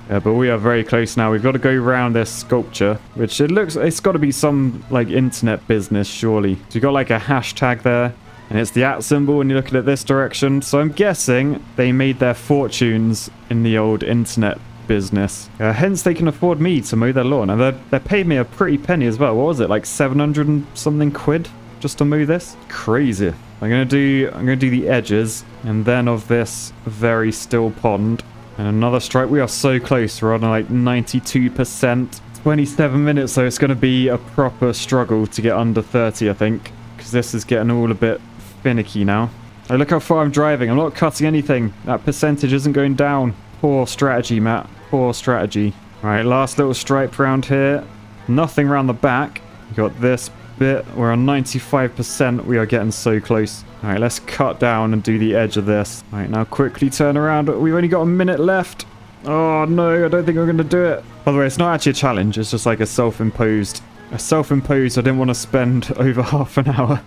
Yeah, but we are very close now. We've got to go around this sculpture, which it's got to be some, like, internet business, surely. So you've got, like, a hashtag there, and it's the @ symbol when you look at it this direction. So I'm guessing they made their fortunes in the old internet business. Hence, they can afford me to mow their lawn. And they're paying me a pretty penny as well. What was it, like 700 and something quid just to mow this? Crazy. I'm gonna do the edges, and then of this very still pond. And another stripe. We are so close. We're on like 92%. 27 minutes, so it's going to be a proper struggle to get under 30, I think. Because this is getting all a bit finicky now. Oh, look how far I'm driving. I'm not cutting anything. That percentage isn't going down. Poor strategy, Matt. Poor strategy. Alright, last little stripe round here. Nothing around the back. We got this bit. We're on 95%. We are getting so close. Alright, let's cut down and do the edge of this. Alright, now quickly turn around. We've only got a minute left. Oh no, I don't think we're going to do it. By the way, it's not actually a challenge. It's just like a self-imposed. I didn't want to spend over half an hour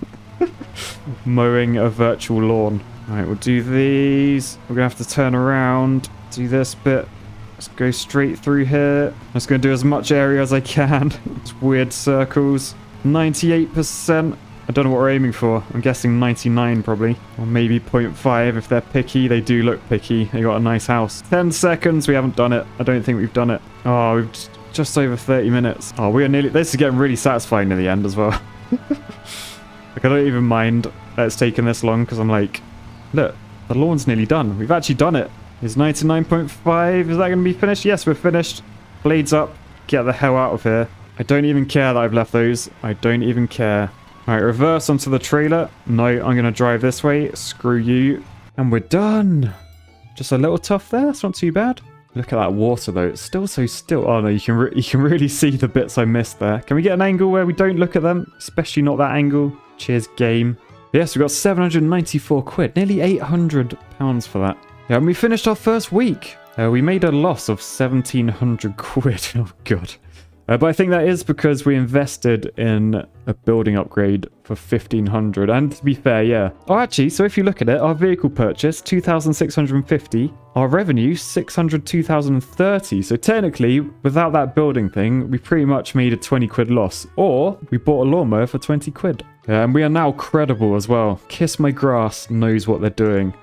mowing a virtual lawn. Alright, we'll do these. We're going to have to turn around. Do this bit. Let's go straight through here. I'm just going to do as much area as I can. It's weird circles. 98%. I don't know what we're aiming for. I'm guessing 99 probably. Or maybe 0.5 if they're picky. They do look picky. They got a nice house. 10 seconds. We haven't done it. I don't think we've done it. Oh, we've just over 30 minutes. Oh, we are nearly... This is getting really satisfying in the end as well. Like, I don't even mind that it's taken this long because I'm like, look, the lawn's nearly done. We've actually done it. Is 99.5. Is that going to be finished? Yes, we're finished. Blades up. Get the hell out of here. I don't even care that I've left those. I don't even care. Alright, reverse onto the trailer. No, I'm going to drive this way. Screw you. And we're done. Just a little tough there. It's not too bad. Look at that water, though. It's still so still. Oh, no, you can really see the bits I missed there. Can we get an angle where we don't look at them? Especially not that angle. Cheers, game. Yes, we got 794 quid, nearly 800 pounds for that. Yeah, and we finished our first week. We made a loss of 1,700 quid. Oh, God. But I think that is because we invested in a building upgrade for 1,500. And to be fair, yeah. Oh, actually, so if you look at it, our vehicle purchase, 2,650. Our revenue, 602,030. So technically, without that building thing, we pretty much made a 20 quid loss. Or we bought a lawnmower for 20 quid. And we are now credible as well. Kiss My Grass knows what they're doing.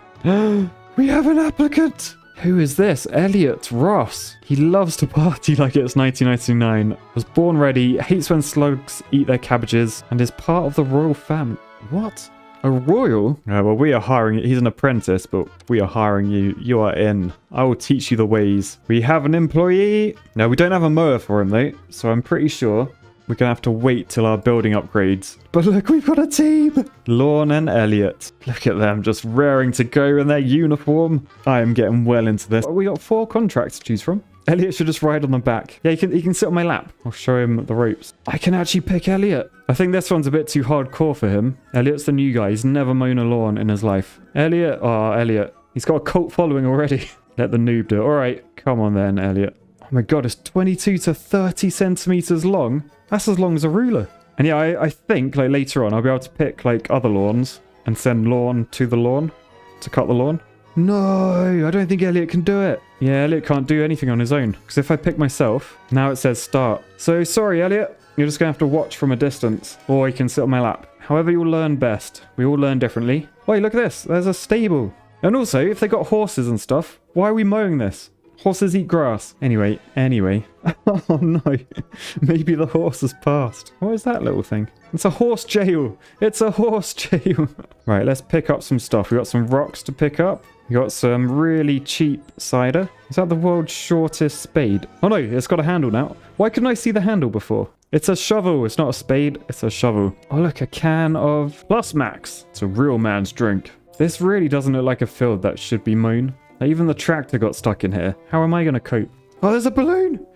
We have an applicant! Who is this? Elliot Ross. He loves to party like it's 1999. Was born ready, hates when slugs eat their cabbages, and is part of the royal family. What? A royal? Well, we are hiring... He's an apprentice, but we are hiring you. You are in. I will teach you the ways. We have an employee. No, we don't have a mower for him, though, so I'm pretty sure we're going to have to wait till our building upgrades. But look, we've got a team! Lorne and Elliot. Look at them just raring to go in their uniform. I am getting well into this. We got 4 contracts to choose from. Elliot should just ride on the back. Yeah, he can sit on my lap. I'll show him the ropes. I can actually pick Elliot. I think this one's a bit too hardcore for him. Elliot's the new guy. He's never mown a lawn in his life. Elliot. Oh, Elliot. He's got a cult following already. Let the noob do it. All right. Come on then, Elliot. Oh my God, it's 22 to 30 centimeters long. That's as long as a ruler. And yeah, I think like later on I'll be able to pick like other lawns and send Lorne to the lawn to cut the lawn. No, I don't think Elliot can do it. Yeah, Elliot can't do anything on his own. Because if I pick myself, now it says start. So sorry, Elliot. You're just going to have to watch from a distance. Or you can sit on my lap. However you'll learn best. We all learn differently. Wait, look at this. There's a stable. And also, if they got horses and stuff, why are we mowing this? Horses eat grass. Anyway. Oh no. Maybe the horse has passed. What is that little thing? It's a horse jail. It's a horse jail. Right, let's pick up some stuff. We got some rocks to pick up. We got some really cheap cider. Is that the world's shortest spade? Oh no, it's got a handle now. Why couldn't I see the handle before? It's a shovel. It's not a spade. It's a shovel. Oh look, a can of Plus Max. It's a real man's drink. This really doesn't look like a field that should be mown. Even the tractor got stuck in here. How am I going to cope? Oh, there's a balloon.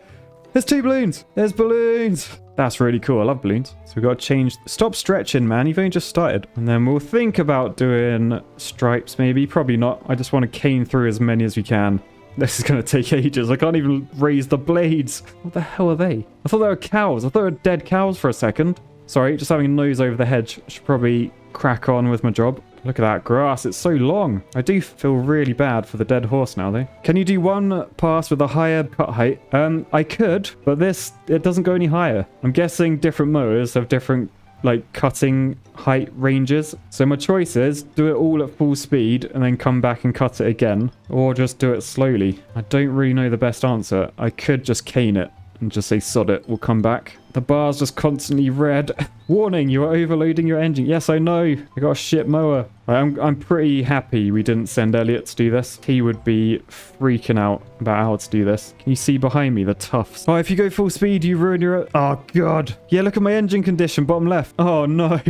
There's 2 balloons. There's balloons. That's really cool. I love balloons. So we've got to change. Stop stretching, man. You've only just started. And then we'll think about doing stripes, maybe. Probably not. I just want to cane through as many as we can. This is going to take ages. I can't even raise the blades. What the hell are they? I thought they were cows. I thought they were dead cows for a second. Sorry, just having a nose over the hedge. I should probably crack on with my job. Look at that grass. It's so long. I do feel really bad for the dead horse now, though. Can you do one pass with a higher cut height? I could, but it doesn't go any higher. I'm guessing different mowers have different, like, cutting height ranges. So my choice is do it all at full speed and then come back and cut it again, or just do it slowly. I don't really know the best answer. I could just cane it and just say sod it. We'll come back. The bar's just constantly red. Warning, you are overloading your engine. Yes, I know. I got a shit mower. I'm pretty happy we didn't send Elliot to do this. He would be freaking out about how to do this. Can you see behind me the tufts? Oh, if you go full speed, you ruin your... Oh, God. Yeah, look at my engine condition, bottom left. Oh, no.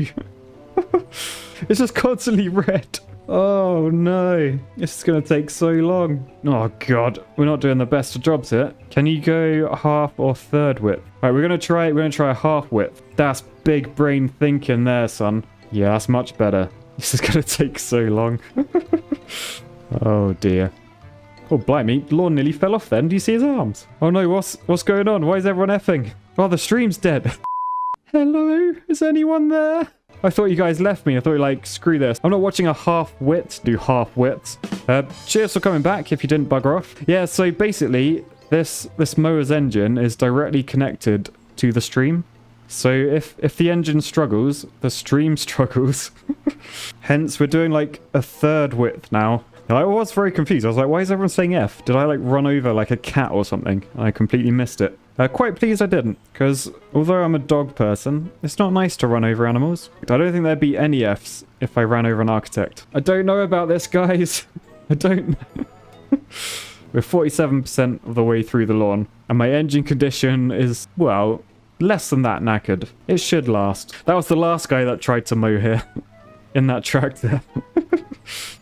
It's just constantly red. Oh, no. This is going to take so long. Oh, God. We're not doing the best of jobs here. Can you go half or third width? Right, we're going to try a half width. That's big brain thinking there, son. Yeah, that's much better. This is going to take so long. Oh, dear. Oh, blimey. Lorne nearly fell off then. Do you see his arms? Oh, no. What's going on? Why is everyone effing? Oh, the stream's dead. Hello? Is anyone there? I thought you guys left me. I thought you like, screw this. I'm not watching a half width do half widths. Cheers for coming back if you didn't bugger off. Yeah, so basically, this mower's engine is directly connected to the stream. So if the engine struggles, the stream struggles. Hence, we're doing like a third width now. I was very confused. I was like, why is everyone saying F? Did I like run over like a cat or something? I completely missed it. Quite pleased I didn't, because although I'm a dog person, it's not nice to run over animals. I don't think there'd be any Fs if I ran over an architect. I don't know about this, guys. I don't know. We're 47% of the way through the lawn, and my engine condition is, well, less than that knackered. It should last. That was the last guy that tried to mow here in that tractor.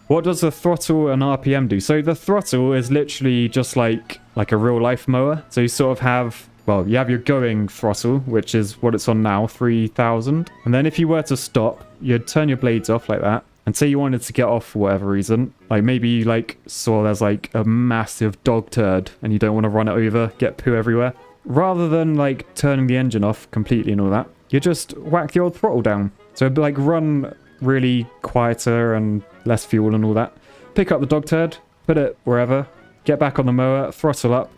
What does the throttle and RPM do? So the throttle is literally just like a real life mower. So you sort of have well, you have your going throttle, which is what it's on now, 3,000. And then if you were to stop, you'd turn your blades off like that. And say you wanted to get off for whatever reason, like maybe you like saw there's like a massive dog turd and you don't want to run it over, get poo everywhere. Rather than like turning the engine off completely and all that, you just whack the old throttle down. So it'd be like run really quieter and less fuel and all that. Pick up the dog turd, put it wherever, get back on the mower, throttle up,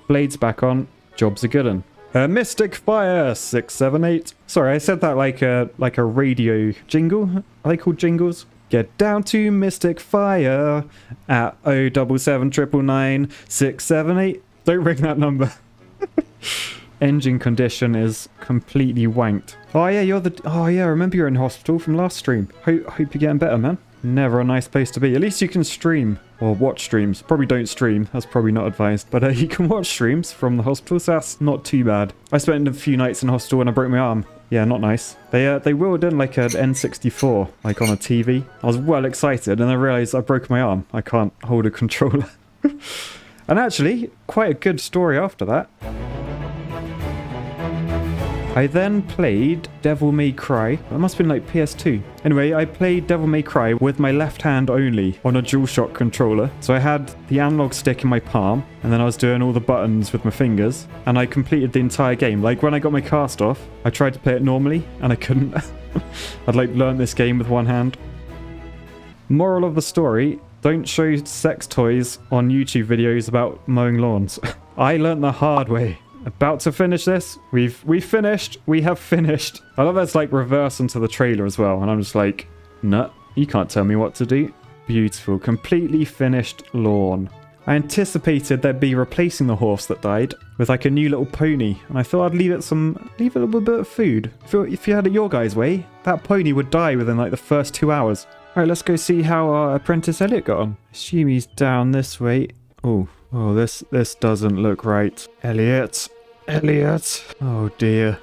blades back on, job's a good one. Mystic Fire 678. Sorry, I said that like a radio jingle. Are they called jingles? Get down to Mystic Fire at 077 678. Don't ring that number. Engine condition is completely wanked. Oh yeah, oh yeah, I remember you're in hospital from last stream. Hope you're getting better, man. Never a nice place to be. At least you can stream or watch streams. Probably don't stream. That's probably not advised. But you can watch streams from the hospital, so that's not too bad. I spent a few nights in hospital and I broke my arm. Yeah, not nice. They wheeled in like an N64, like on a TV. I was well excited and I realized I broke my arm. I can't hold a controller. And actually, quite a good story after that. I then played Devil May Cry. That must have been like PS2. Anyway, I played Devil May Cry with my left hand only on a DualShock controller. So I had the analog stick in my palm, and then I was doing all the buttons with my fingers, and I completed the entire game. Like when I got my cast off, I tried to play it normally, and I couldn't. I'd like learned this game with one hand. Moral of the story, don't show sex toys on YouTube videos about mowing lawns. I learned the hard way. About to finish this. We have finished. I love that's like reverse into the trailer as well. And I'm just like, nah, you can't tell me what to do. Beautiful. Completely finished lawn. I anticipated they'd be replacing the horse that died with like a new little pony. And I thought I'd leave it a little bit of food. If you had it your guys' way, that pony would die within like the first 2 hours. All right, let's go see how our apprentice Elliot got on. Assume he's down this way. Oh, this doesn't look right. Elliot. Oh dear.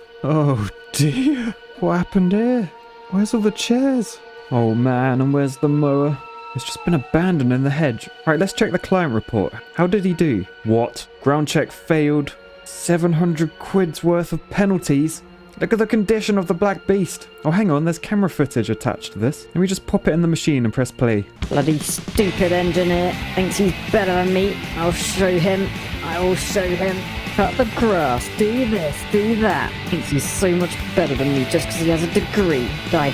What happened here? Where's all the chairs? Oh man, and where's the mower? It's just been abandoned in the hedge. Alright, let's check the client report. How did he do? What? Ground check failed. 700 quid's worth of penalties. Look at the condition of the Black Beast. Oh, hang on, there's camera footage attached to this. Let me just pop it in the machine and press play.
Bloody stupid engineer. Thinks he's better than me. I'll show him. I will show him. Cut the grass, do this, do that. Thinks he's so much better than me just because he has a degree. Die.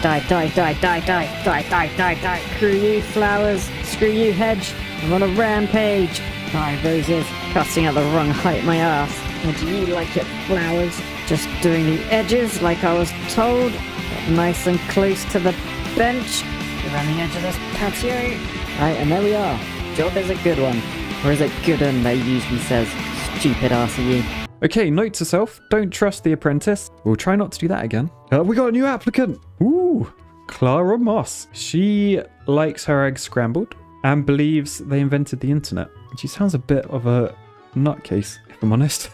Screw you, flowers. Screw you, hedge. I'm on a rampage. Die, roses. Cutting out the wrong height, my ass. How do you like it, flowers? Just doing the edges like I was told. Got nice and close to the bench. Around the edge of this patio. Right, and there we are. Job is a good one. Or is it good one, they usually says. Stupid RCE.
Okay, note to self, don't trust the apprentice. We'll try not to do that again. We got a new applicant. Ooh, Clara Moss. She likes her eggs scrambled and believes they invented the internet. She sounds a bit of a nutcase, if I'm honest.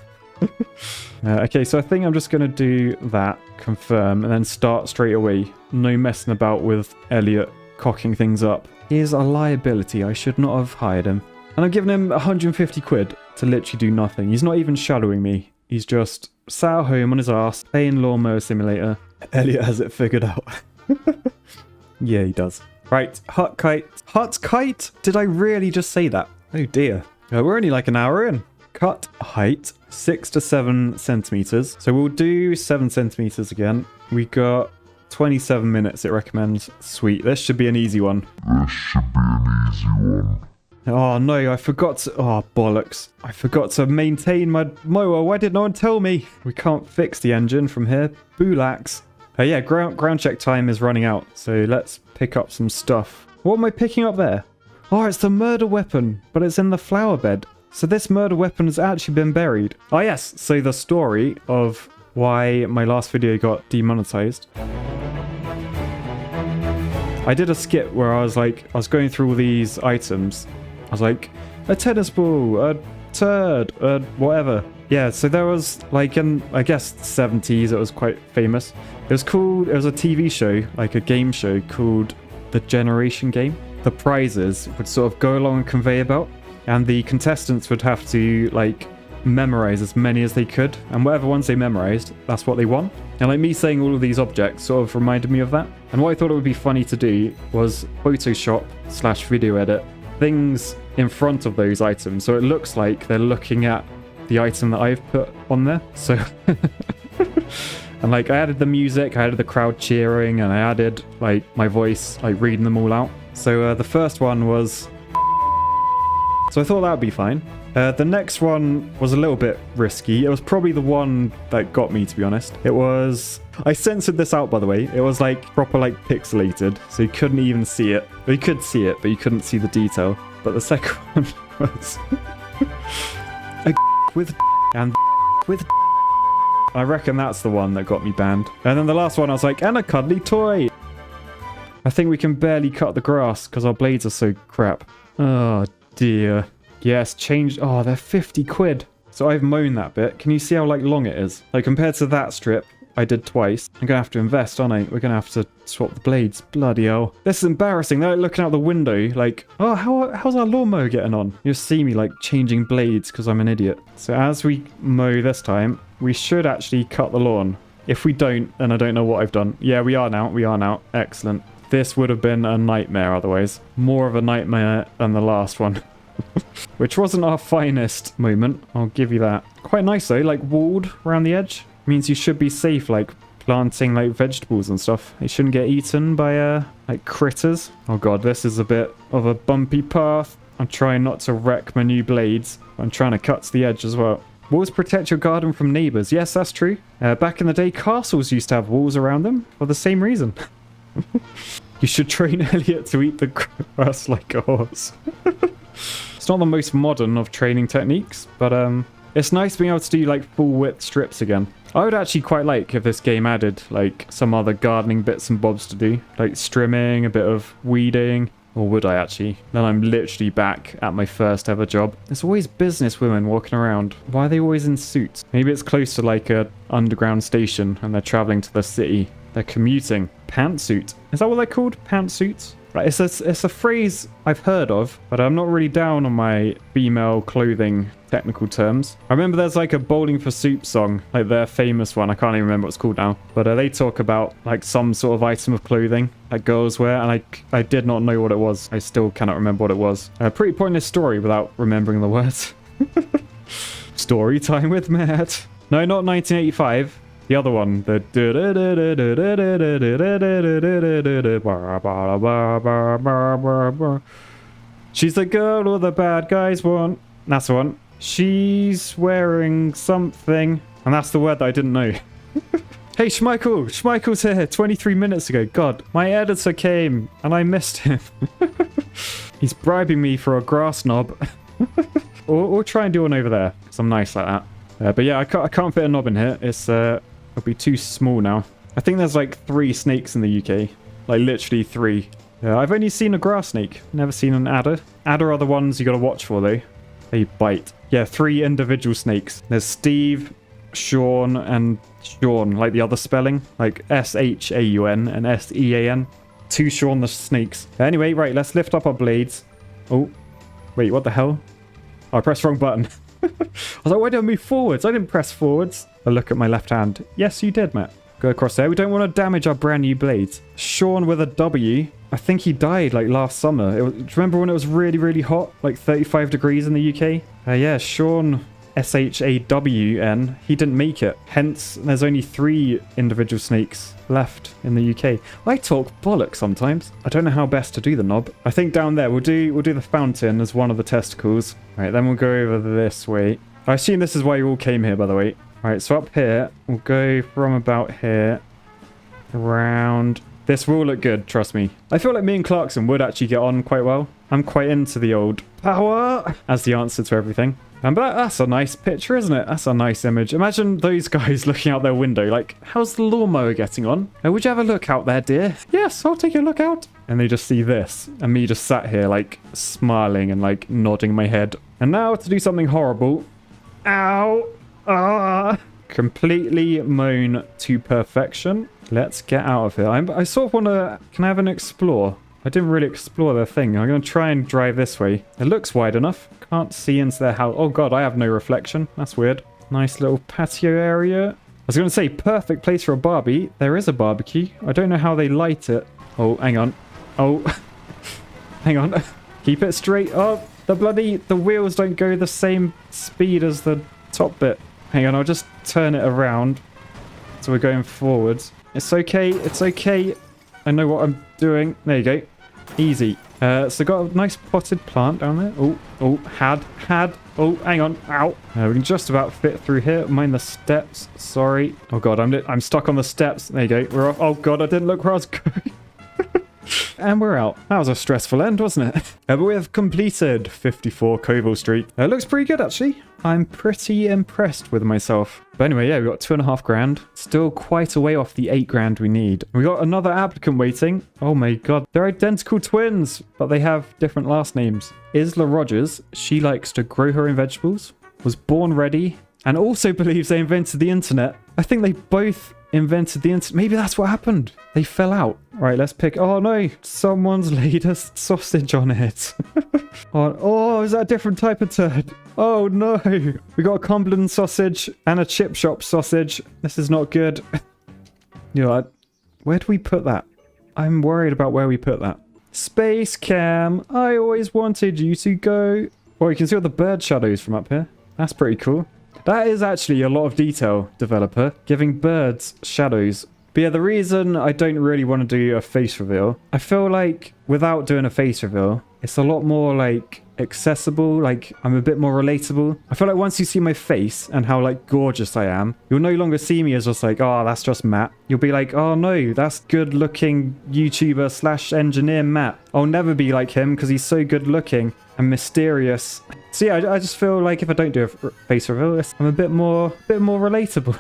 Okay, so I think I'm just going to do that, confirm, and then start straight away. No messing about with Elliot cocking things up. He is a liability. I should not have hired him. And I'm giving him 150 quid to literally do nothing. He's not even shadowing me. He's just sat at home on his ass, playing Lawnmower Simulator. Elliot has it figured out. Yeah, he does. Right, hut kite. Hut kite? Did I really just say that? Oh dear. We're only like an hour in. Cut height 6 to 7 centimeters. So we'll do 7 centimeters again. We got 27 minutes it recommends. Sweet. This should be an easy one. Oh no, I forgot to... Oh, bollocks. I forgot to maintain my mower. Why did no one tell me? We can't fix the engine from here. Boolax. Yeah, ground check time is running out. So let's pick up some stuff. What am I picking up there? Oh, it's the murder weapon, but it's in the flower bed. So this murder weapon has actually been buried. Oh yes, so the story of why my last video got demonetized. I did a skit where I was going through all these items. I was like, a tennis ball, a turd, whatever. Yeah, so there was like in, I guess, the 70s, it was quite famous. It was a TV show, like a game show called The Generation Game. The prizes would sort of go along a conveyor belt and the contestants would have to like memorize as many as they could, and whatever ones they memorized, that's what they won. And like me saying all of these objects sort of reminded me of that. And what I thought it would be funny to do was Photoshop / video edit things in front of those items, so it looks like they're looking at the item that I've put on there. So and like I added the music, I added the crowd cheering, and I added like my voice like reading them all out. So the first one was, so I thought that would be fine. The next one was a little bit risky. It was probably the one that got me, to be honest. It was, I censored this out, by the way. It was like proper like pixelated, so you couldn't even see it. Well, you could see it, but you couldn't see the detail. But the second one was a with and with. I reckon that's the one that got me banned. And then the last one, I was like, and a cuddly toy. I think we can barely cut the grass because our blades are so crap. Oh dear. Yes, changed. Oh, they're 50 quid. So I've mown that bit. Can you see how like long it is? Like compared to that strip I did twice. I'm gonna have to invest, aren't I? We're gonna have to swap the blades. Bloody hell. This is embarrassing. They're like, looking out the window like, oh, how's our lawnmower getting on? You'll see me like changing blades because I'm an idiot. So as we mow this time, we should actually cut the lawn. If we don't, then I don't know what I've done. Yeah, we are now. We are now. Excellent. This would have been a nightmare otherwise. More of a nightmare than the last one. Which wasn't our finest moment, I'll give you that. Quite nice though, like walled around the edge. Means you should be safe, like planting like vegetables and stuff. It shouldn't get eaten by like critters. Oh god, this is a bit of a bumpy path. I'm trying not to wreck my new blades. I'm trying to cut to the edge as well. Walls protect your garden from neighbors. Yes, that's true. Back in the day, castles used to have walls around them for the same reason. You should train Elliot to eat the grass like a horse. It's not the most modern of training techniques, but it's nice being able to do like full width strips again. I would actually quite like if this game added like some other gardening bits and bobs to do, like strimming, a bit of weeding, or would I actually? Then I'm literally back at my first ever job. There's always business women walking around. Why are they always in suits? Maybe it's close to like a underground station and they're traveling to the city. They're commuting. Pantsuit. Is that what they're called? Pantsuits? Right, it's a phrase I've heard of, but I'm not really down on my female clothing technical terms. I remember there's like a Bowling for Soup song, like their famous one. I can't even remember what it's called now. But they talk about like some sort of item of clothing that girls wear, and I did not know what it was. I still cannot remember what it was. A pretty pointless story without remembering the words. Story time with Matt. No, not 1985. The other one, the she's the girl all the bad guys want. That's the one. She's wearing something, and that's the word that I didn't know. Hey, Schmeichel! Schmeichel's here 23 minutes ago. God, my editor came, and I missed him. He's bribing me for a grass knob. or try and do one over there, because I'm nice like that. But yeah, I can't fit a knob in here. It'll be too small now. I think there's like 3 snakes in the UK. Like literally 3. I've only seen a grass snake. Never seen an adder. Adder are the ones you gotta watch for though. They bite. Yeah, 3 individual snakes. There's Steve, Sean, and Sean, like the other spelling. Like S-H-A-U-N and S-E-A-N. 2 Sean the snakes. Anyway, right, let's lift up our blades. Oh, wait, what the hell? Oh, I pressed the wrong button. I was like, why did I move forwards? I didn't press forwards. I look at my left hand. Yes, you did, Matt. Go across there. We don't want to damage our brand new blades. Sean with a W. I think he died like last summer. Do you remember when it was really, really hot? Like 35 degrees in the UK? Yeah, Sean, S-H-A-W-N. He didn't make it. Hence, there's only 3 individual snakes left in the UK. I talk bollocks sometimes. I don't know how best to do the knob. I think down there, we'll do the fountain as one of the testicles. Right, then we'll go over this way. I assume this is why you all came here, by the way. Right, so up here, we'll go from about here around. This will look good, trust me. I feel like me and Clarkson would actually get on quite well. I'm quite into the old power as the answer to everything. But that's a nice picture, isn't it? That's a nice image. Imagine those guys looking out their window like, how's the lawnmower getting on? Would you have a look out there, dear? Yes, I'll take a look out. And they just see this. And me just sat here like smiling and like nodding my head. And now to do something horrible. Ow. Ah. Completely mown to perfection. Let's get out of here. I sort of want to... Can I have an explore? I didn't really explore their thing. I'm going to try and drive this way. It looks wide enough. Can't see into their house. Oh god, I have no reflection. That's weird. Nice little patio area. I was going to say, perfect place for a barbie. There is a barbecue. I don't know how they light it. Oh, hang on. Oh, hang on. Keep it straight. Oh, the wheels don't go the same speed as the top bit. Hang on, I'll just turn it around. So we're going forwards. It's okay. It's okay. I know what I'm doing. There you go. Easy. So got a nice potted plant down there. Oh, had. Oh, hang on. Ow. We can just about fit through here. Mind the steps. Sorry. Oh god, I'm stuck on the steps. There you go. We're off. Oh god, I didn't look where I was going. And we're out. That was a stressful end, wasn't it? But we have completed 54 Koval Street. It looks pretty good, actually. I'm pretty impressed with myself. But anyway, yeah, we got 2.5 grand. Still quite a way off the 8 grand we need. We got another applicant waiting. Oh my god. They're identical twins, but they have different last names. Isla Rogers, she likes to grow her own vegetables, was born ready, and also believes they invented the internet. I think they both invented the internet. Maybe that's what happened. They fell out. Right, let's pick. Oh no, someone's laid a sausage on it. Oh, is that a different type of turd? Oh no, we got a Cumberland sausage and a chip shop sausage. This is not good. You know what? Where do we put that? I'm worried about where we put that. Space cam. I always wanted you to go. Well, you can see all the bird shadows from up here. That's pretty cool. That is actually a lot of detail, developer, giving birds shadows. But yeah, the reason I don't really want to do a face reveal, I feel like without doing a face reveal, it's a lot more like accessible, like I'm a bit more relatable. I feel like once you see my face and how like gorgeous I am, you'll no longer see me as just like, oh, that's just Matt. You'll be like, oh no, that's good looking YouTuber / engineer Matt. I'll never be like him because he's so good looking and mysterious. So yeah, I just feel like if I don't do a face reveal, I'm a bit more relatable.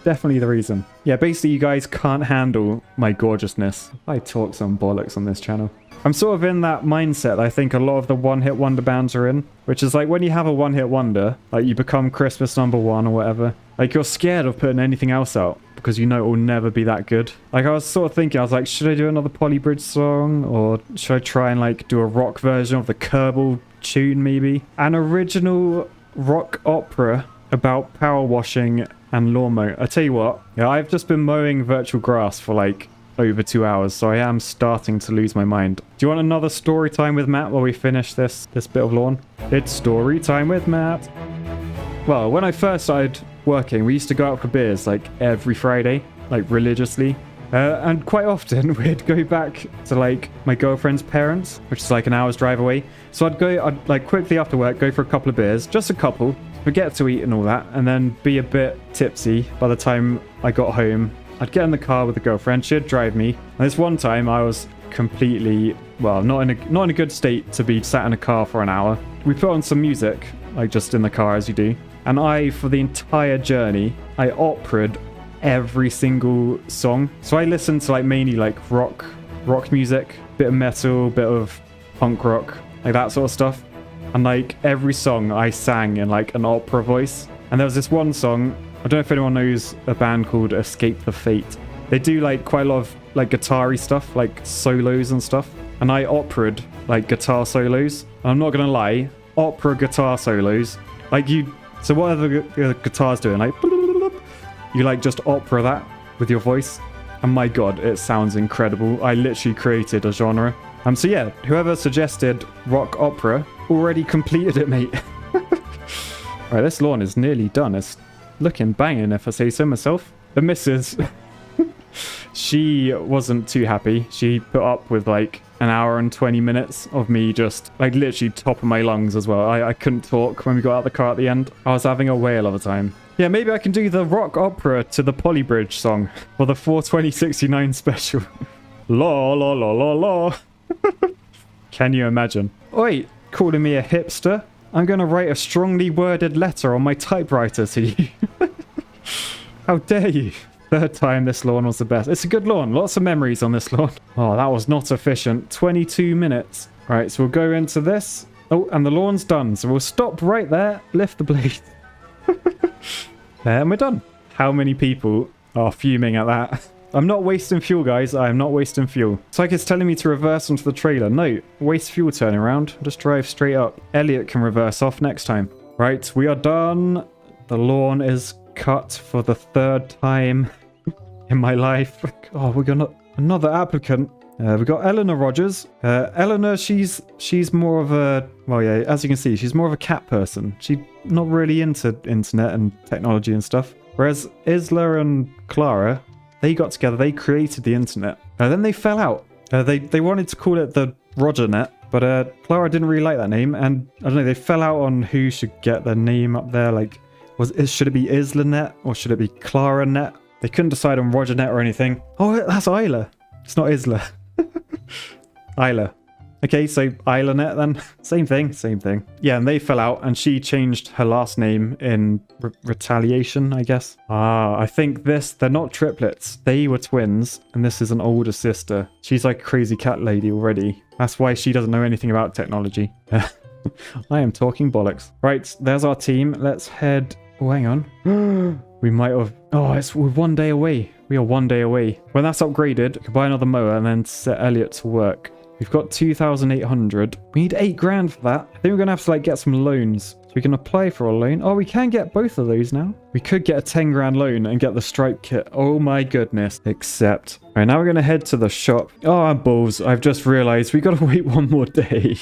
Definitely the reason. Yeah, basically you guys can't handle my gorgeousness. I talk some bollocks on this channel. I'm sort of in that mindset I think a lot of the one-hit wonder bands are in, which is like when you have a one-hit wonder, like you become Christmas #1 or whatever, like you're scared of putting anything else out because you know it will never be that good. Like I was sort of thinking, I was like, should I do another Polly Bridge song, or should I try and like do a rock version of the Kerbal tune maybe? An original rock opera about power washing and lawn mowing. I tell you what, yeah, I've just been mowing virtual grass for like over 2 hours, so I am starting to lose my mind. Do you want another story time with Matt while we finish this bit of lawn? It's story time with Matt. Well, when I first started working, we used to go out for beers like every Friday, like religiously. And quite often we'd go back to like my girlfriend's parents, which is like an hour's drive away. So I'd like quickly after work go for a couple of beers, just a couple, forget to eat and all that, and then be a bit tipsy by the time I got home. I'd get in the car with the girlfriend, she'd drive me. And this one time I was completely, well, not in a good state to be sat in a car for an hour. We put on some music, like just in the car as you do. And for the entire journey, I operaed every single song. So I listened to like mainly like rock music, bit of metal, bit of punk rock, like that sort of stuff. And like every song I sang in like an opera voice. And there was this one song, I don't know if anyone knows a band called Escape the Fate. They do like quite a lot of like guitar-y stuff, like solos and stuff. And I operaed like guitar solos. And I'm not gonna lie, opera guitar solos, like so whatever the guitar's doing, like you like just opera that with your voice. And my god, it sounds incredible. I literally created a genre. So yeah, whoever suggested rock opera already completed it, mate. Right, this lawn is nearly done. It's looking banging if I say so myself. The missus, she wasn't too happy. She put up with like an hour and 20 minutes of me just like literally top of my lungs as well. I couldn't talk when we got out of the car at the end. I was having a whale of a time. Yeah, maybe I can do the rock opera to the Polly Bridge song for the 42069 special. La la la la la. Can you imagine? Wait, calling me a hipster? I'm going to write a strongly worded letter on my typewriter to you. How dare you? Third time this lawn was the best. It's a good lawn. Lots of memories on this lawn. Oh, that was not efficient. 22 minutes. Right, so we'll go into this. Oh, and the lawn's done. So we'll stop right there. Lift the blade. There, and we're done. How many people are fuming at that? I'm not wasting fuel, guys. I am not wasting fuel. It's like it's telling me to reverse onto the trailer. No, waste fuel turning around. Just drive straight up. Elliot can reverse off next time. Right, we are done. The lawn is cut for the 3rd time in my life. Oh, we got another applicant. We got Eleanor Rogers. Eleanor, she's more of a, well, yeah, as you can see, she's more of a cat person. She's not really into internet and technology and stuff. Whereas Isla and Clara, they got together, they created the internet. Then they fell out. They wanted to call it the RogerNet, but Clara didn't really like that name, and I don't know, they fell out on who should get their name up there. Like, should it be IslaNet or should it be ClaraNet? They couldn't decide on RogerNet or anything. Oh, that's Isla. It's not Isla. Isla. Okay, so IslaNet then. Same thing. Yeah, and they fell out, and she changed her last name in retaliation, I guess. Ah, I think they're not triplets. They were twins, and this is an older sister. She's like a crazy cat lady already. That's why she doesn't know anything about technology. I am talking bollocks. Right, there's our team. Let's head... Oh, hang on. We might have... Oh, we're 1 day away. We are 1 day away. When that's upgraded, we can buy another mower and then set Elliot to work. We've got 2,800. We need 8 grand for that. I think we're going to have to like get some loans. So we can apply for a loan. Oh, we can get both of those now. We could get a 10 grand loan and get the stripe kit. Oh my goodness. Accept. All right, now we're going to head to the shop. Oh, balls. I've just realized we got to wait 1 more day.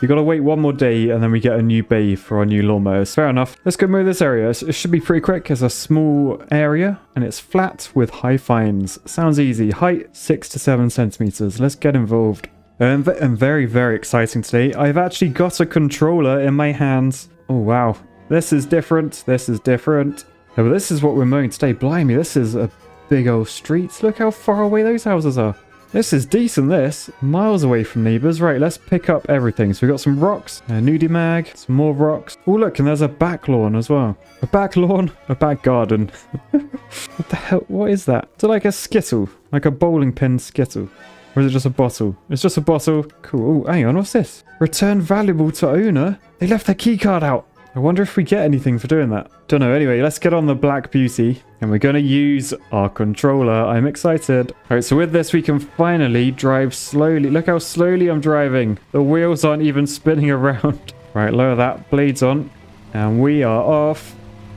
We got to wait 1 more day and then we get a new bay for our new lawnmowers. Fair enough. Let's go mow this area. It should be pretty quick. It's a small area and it's flat with high fines. Sounds easy. Height 6 to 7 centimeters. Let's get involved. And very, very exciting today. I've actually got a controller in my hands. Oh, wow. This is different. This is different. Oh, but this is what we're mowing today. Blimey, this is a big old street. Look how far away those houses are. This is decent, this. Miles away from neighbours. Right, let's pick up everything. So we've got some rocks, a nudie mag, some more rocks. Oh, look, and there's a back lawn as well. A back lawn, a back garden. What the hell? What is that? Is it like a skittle? Like a bowling pin skittle? Or is it just a bottle? It's just a bottle. Cool. Oh, hang on, what's this? Return valuable to owner? They left their key card out. I wonder if we get anything for doing that. Don't know. Anyway, let's get on the Black Beauty. And we're going to use our controller. I'm excited. All right, so with this, we can finally drive slowly. Look how slowly I'm driving. The wheels aren't even spinning around. Right, lower that. Blades on. And we are off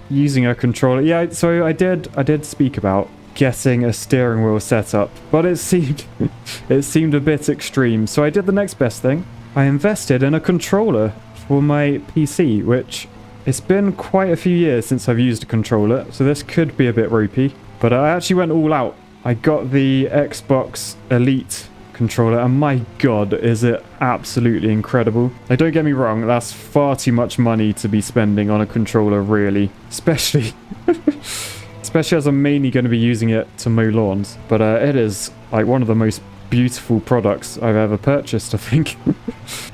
using a controller. Yeah, so I did speak about getting a steering wheel set up, but it seemed a bit extreme. So I did the next best thing. I invested in a controller for my PC, which it's been quite a few years since I've used a controller, so this could be a bit ropey, but I actually went all out. I got the Xbox Elite controller, and my god, is it absolutely incredible. Like, don't get me wrong, that's far too much money to be spending on a controller, really, especially as I'm mainly going to be using it to mow lawns, but it is like one of the most beautiful products I've ever purchased, I think.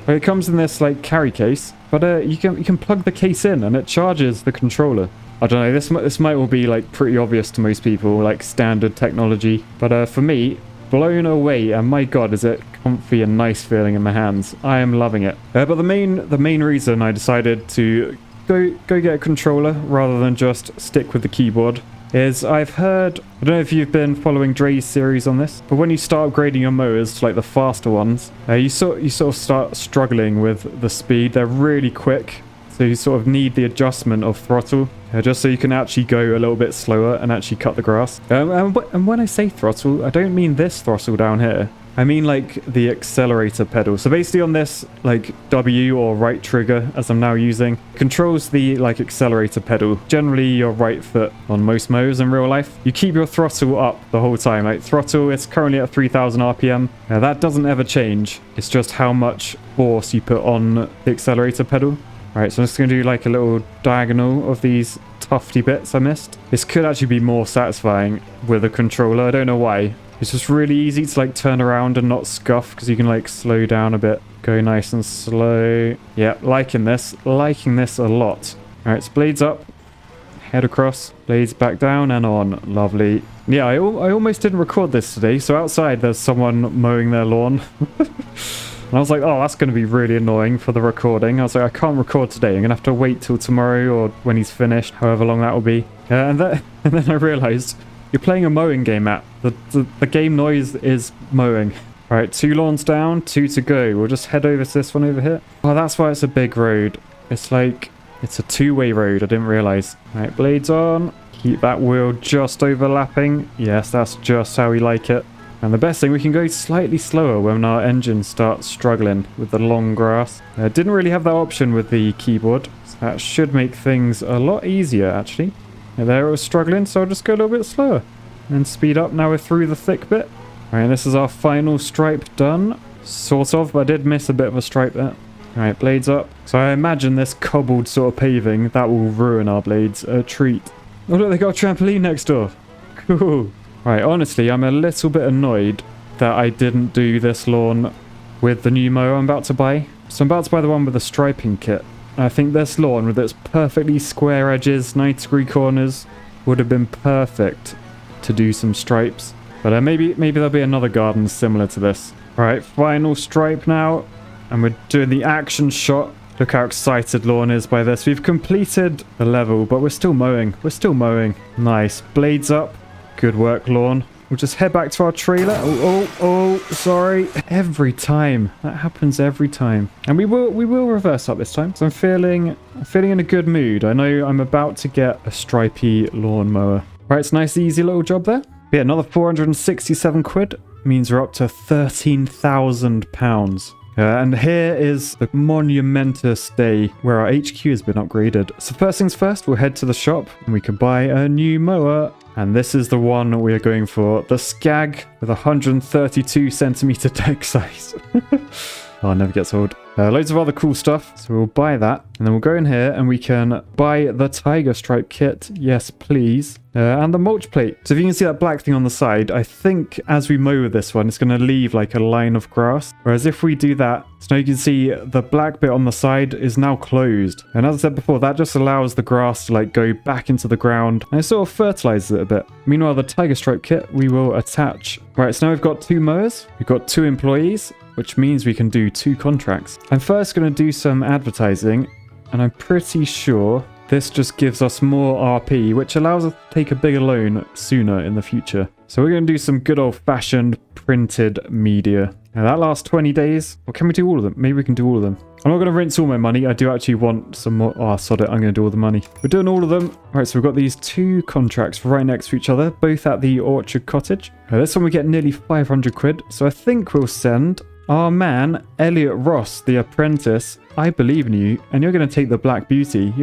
It comes in this like carry case, but you can plug the case in and it charges the controller. I don't know, this might all be like pretty obvious to most people, like standard technology, but for me, blown away, and my god, is it comfy and nice feeling in my hands. I am loving it. But the main reason I decided to go get a controller rather than just stick with the keyboard is I've heard, I don't know if you've been following Dre's series on this, but when you start upgrading your mowers to like the faster ones, you sort of start struggling with the speed. They're really quick, so you sort of need the adjustment of throttle, just so you can actually go a little bit slower and actually cut the grass. And when I say throttle, I don't mean this throttle down here. I mean like the accelerator pedal. So basically on this like W or right trigger, as I'm now using, controls the like accelerator pedal. Generally your right foot on most mowers in real life. You keep your throttle up the whole time. Like throttle, it's currently at 3000 RPM. Now that doesn't ever change. It's just how much force you put on the accelerator pedal. Right, so I'm just going to do like a little diagonal of these tufty bits I missed. This could actually be more satisfying with a controller. I don't know why. It's just really easy to like turn around and not scuff because you can like slow down a bit. Go nice and slow. Yeah, liking this a lot. All right, so blades up, head across, blades back down and on. Lovely. Yeah, I almost didn't record this today. So outside there's someone mowing their lawn. And I was like, oh, that's going to be really annoying for the recording. I was like, I can't record today. I'm going to have to wait till tomorrow or when he's finished, however long that will be. And then I realized You're playing a mowing game, Matt. The game noise is mowing. All right, 2 lawns down, 2 to go. We'll just head over to this one over here. Oh, that's why it's a big road. It's like, it's a 2-way road. I didn't realize. All right, blades on. Keep that wheel just overlapping. Yes, that's just how we like it. And the best thing, we can go slightly slower when our engine starts struggling with the long grass. Didn't really have that option with the keyboard. So that should make things a lot easier, actually. And there it was struggling, so I'll just go a little bit slower. And speed up. Now we're through the thick bit. Alright, this is our final stripe done. Sort of, but I did miss a bit of a stripe there. Alright, blades up. So I imagine this cobbled sort of paving, that will ruin our blades. A treat. Oh look, they got a trampoline next door. Cool. Right, honestly, I'm a little bit annoyed that I didn't do this lawn with the new mower I'm about to buy. So I'm about to buy the one with the striping kit. I think this lawn with its perfectly square edges, 90-degree corners, would have been perfect to do some stripes. But maybe there'll be another garden similar to this. Alright, final stripe now. And we're doing the action shot. Look how excited Lawn is by this. We've completed the level, but we're still mowing. We're still mowing. Nice. Blades up. Good work, Lawn. We'll just head back to our trailer. Oh, sorry. Every time. That happens every time. And we will reverse up this time. So I'm feeling in a good mood. I know I'm about to get a stripy lawnmower. Right, it's a nice easy little job there. Yeah, another 467 quid means we're up to £13,000. And here is the monumentous day where our HQ has been upgraded. So first things first, we'll head to the shop and we can buy a new mower. And this is the one we are going for. The Skag with 132 centimeter deck size. Oh, it never gets old. Loads of other cool stuff. So we'll buy that. And then we'll go in here and we can buy the Tiger Stripe kit. Yes, please. And the mulch plate. So if you can see that black thing on the side, I think as we mow with this one, it's going to leave like a line of grass. Whereas if we do that, so now you can see the black bit on the side is now closed. And as I said before, that just allows the grass to like go back into the ground and it sort of fertilizes it a bit. Meanwhile, the Tiger Stripe kit, we will attach. Right, so now we've got 2 mowers. We've got 2 employees, which means we can do 2 contracts. I'm first going to do some advertising, and I'm pretty sure this just gives us more RP, which allows us to take a bigger loan sooner in the future. So we're going to do some good old-fashioned printed media. Now that lasts 20 days. Or can we do all of them? Maybe we can do all of them. I'm not going to rinse all my money. I do actually want some more. Oh, sod it. I'm going to do all the money. We're doing all of them. Right, so we've got these 2 contracts right next to each other, both at the Orchard Cottage. This one we get nearly 500 quid. So I think we'll send our man, Elliot Ross, the apprentice. I believe in you, and you're going to take the Black Beauty.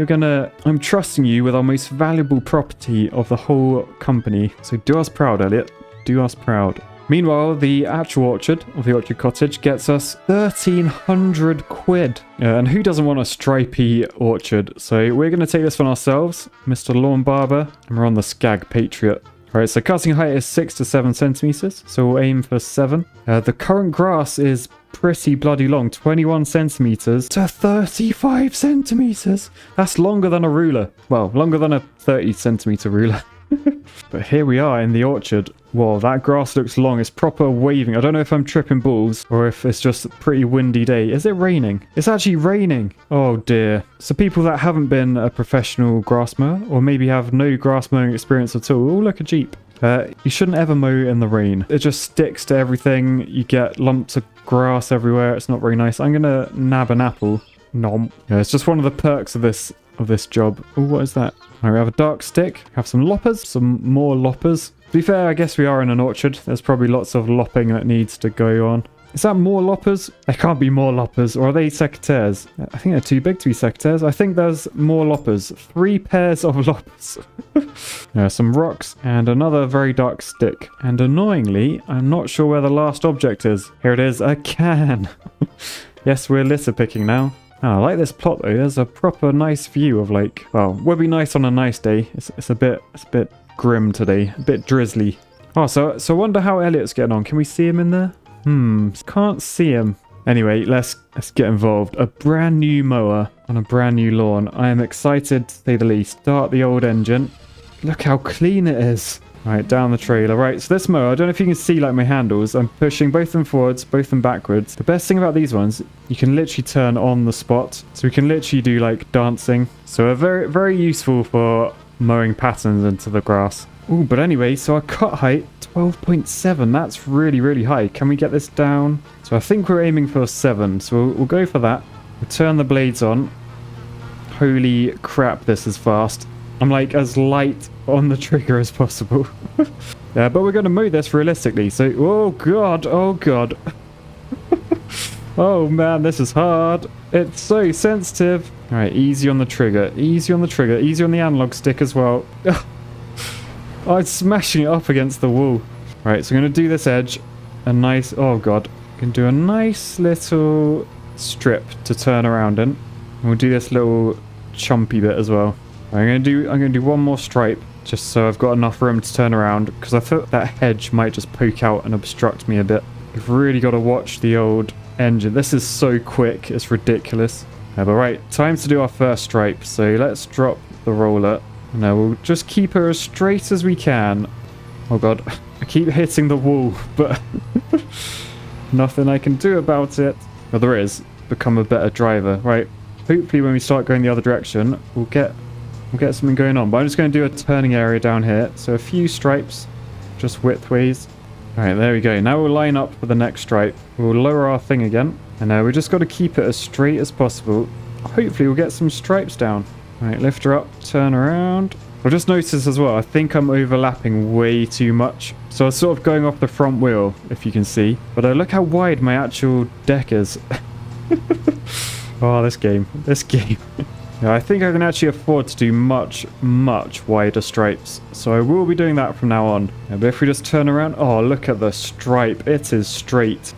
I'm trusting you with our most valuable property of the whole company. So do us proud, Elliot. Do us proud. Meanwhile, the actual orchard of the Orchard Cottage gets us 1,300 quid. And who doesn't want a stripy orchard? So we're going to take this one ourselves, Mr. Lawn Barber, and we're on the Skag Patriot. Alright, so cutting height is 6 to 7 centimeters, so we'll aim for 7. The current grass is pretty bloody long, 21 centimeters to 35 centimeters. That's longer than a ruler. Well, longer than a 30 centimeter ruler. But here we are in the orchard. Whoa, that grass looks long. It's proper waving. I don't know if I'm tripping balls or if it's just a pretty windy day. Is it raining? It's actually raining. Oh dear. So people that haven't been a professional grass mower or maybe have no grass mowing experience at all. Oh, look, a Jeep. You shouldn't ever mow in the rain. It just sticks to everything. You get lumps of grass everywhere. It's not very nice. I'm going to nab an apple. Nom. Yeah, it's just one of the perks of this job. Oh, what is that? Right, we have a dark stick. Have some loppers. Some more loppers. To be fair, I guess we are in an orchard. There's probably lots of lopping that needs to go on. Is that more loppers? There can't be more loppers. Or are they secateurs? I think they're too big to be secateurs. I think there's more loppers. 3 pairs of loppers. Some rocks and another very dark stick. And annoyingly, I'm not sure where the last object is. Here it is, a can. Yes, we're litter picking now. Oh, I like this plot though. There's a proper nice view of like, well, would be nice on a nice day. It's a bit grim today, a bit drizzly. Oh, so I wonder how Elliot's getting on. Can we see him in there? Can't see him. Anyway, let's get involved. A brand new mower on a brand new lawn. I am excited to say the least. Start the old engine. Look how clean it is. Right, down the trailer. Right, so this mower, I don't know if you can see like my handles. I'm pushing both them forwards, both them backwards. The best thing about these ones, you can literally turn on the spot. So we can literally do like dancing. So very, very useful for mowing patterns into the grass. Ooh, but anyway, so our cut height, 12.7. That's really, really high. Can we get this down? So I think we're aiming for 7. So we'll go for that. We'll turn the blades on. Holy crap, this is fast. I'm like as light on the trigger as possible. Yeah, but we're going to mow this realistically. So, oh god, oh god. Oh man, this is hard. It's so sensitive. All right, easy on the trigger. Easy on the trigger. Easy on the analog stick as well. Oh, it's smashing it up against the wall. Right, so I'm going to do this edge. A nice... Oh, God. Can do a nice little strip to turn around in. And we'll do this little chumpy bit as well. I'm going to do one more stripe just so I've got enough room to turn around because I thought that hedge might just poke out and obstruct me a bit. You've really got to watch the old engine. This is so quick. It's ridiculous. But right, time to do our first stripe. So let's drop the roller. No, we'll just keep her as straight as we can. Oh god, I keep hitting the wall, but nothing I can do about it. Well, there is. Become a better driver. Right, hopefully when we start going the other direction, we'll get something going on. But I'm just going to do a turning area down here. So a few stripes, just widthways. Alright, there we go. Now we'll line up for the next stripe. We'll lower our thing again. And now we just got to keep it as straight as possible. Hopefully we'll get some stripes down. Right, lift her up, turn around. I've just noticed as well, I think I'm overlapping way too much. So I was sort of going off the front wheel, if you can see. But look how wide my actual deck is. Oh, this game. Yeah, I think I can actually afford to do much, much wider stripes. So I will be doing that from now on. Yeah, but if we just turn around... Oh, look at the stripe. It is straight.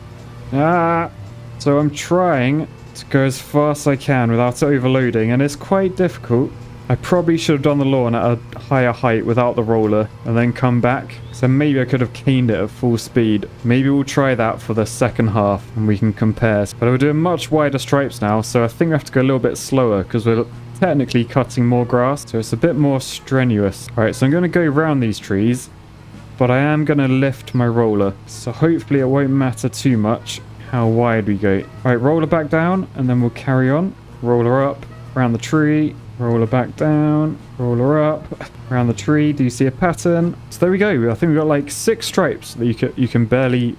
Ah! So I'm trying to go as fast as I can without overloading, and it's quite difficult. I probably should have done the lawn at a higher height without the roller and then come back. So maybe I could have caned it at full speed. Maybe we'll try that for the second half and we can compare. But we're doing much wider stripes now, so I think we have to go a little bit slower because we're technically cutting more grass, so it's a bit more strenuous. Alright, so I'm going to go around these trees, but I am going to lift my roller. So hopefully it won't matter too much how wide we go. Alright, roller back down and then we'll carry on. Roller up, around the tree, roller back down, roller up, around the tree. Do you see a pattern? So there we go. I think we've got like 6 stripes that you can barely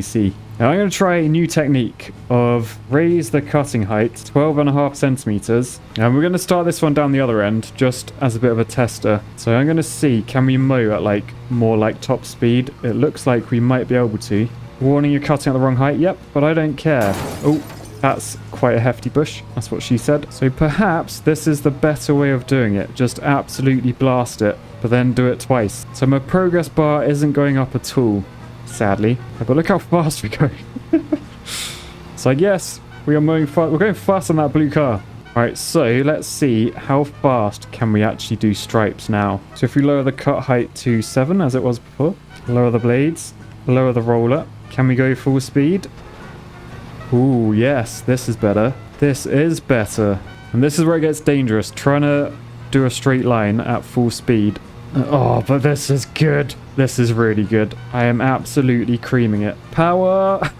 see. Now I'm going to try a new technique of raise the cutting height 12.5 centimeters. And we're going to start this one down the other end just as a bit of a tester. So I'm going to see, can we mow at like more like top speed? It looks like we might be able to. Warning, you're cutting at the wrong height. Yep, but I don't care. Oh, that's quite a hefty bush. That's what she said. So perhaps this is the better way of doing it. Just absolutely blast it, but then do it twice. So my progress bar isn't going up at all, sadly. But look how fast we're going. So yes, we are moving fast. We're going fast on that blue car. All right, so let's see how fast can we actually do stripes now. So if we lower the cut height to 7 as it was before, lower the blades, lower the roller. Can we go full speed? Ooh, yes, this is better. This is better. And this is where it gets dangerous, trying to do a straight line at full speed. Oh, but this is good. This is really good. I am absolutely creaming it. Power!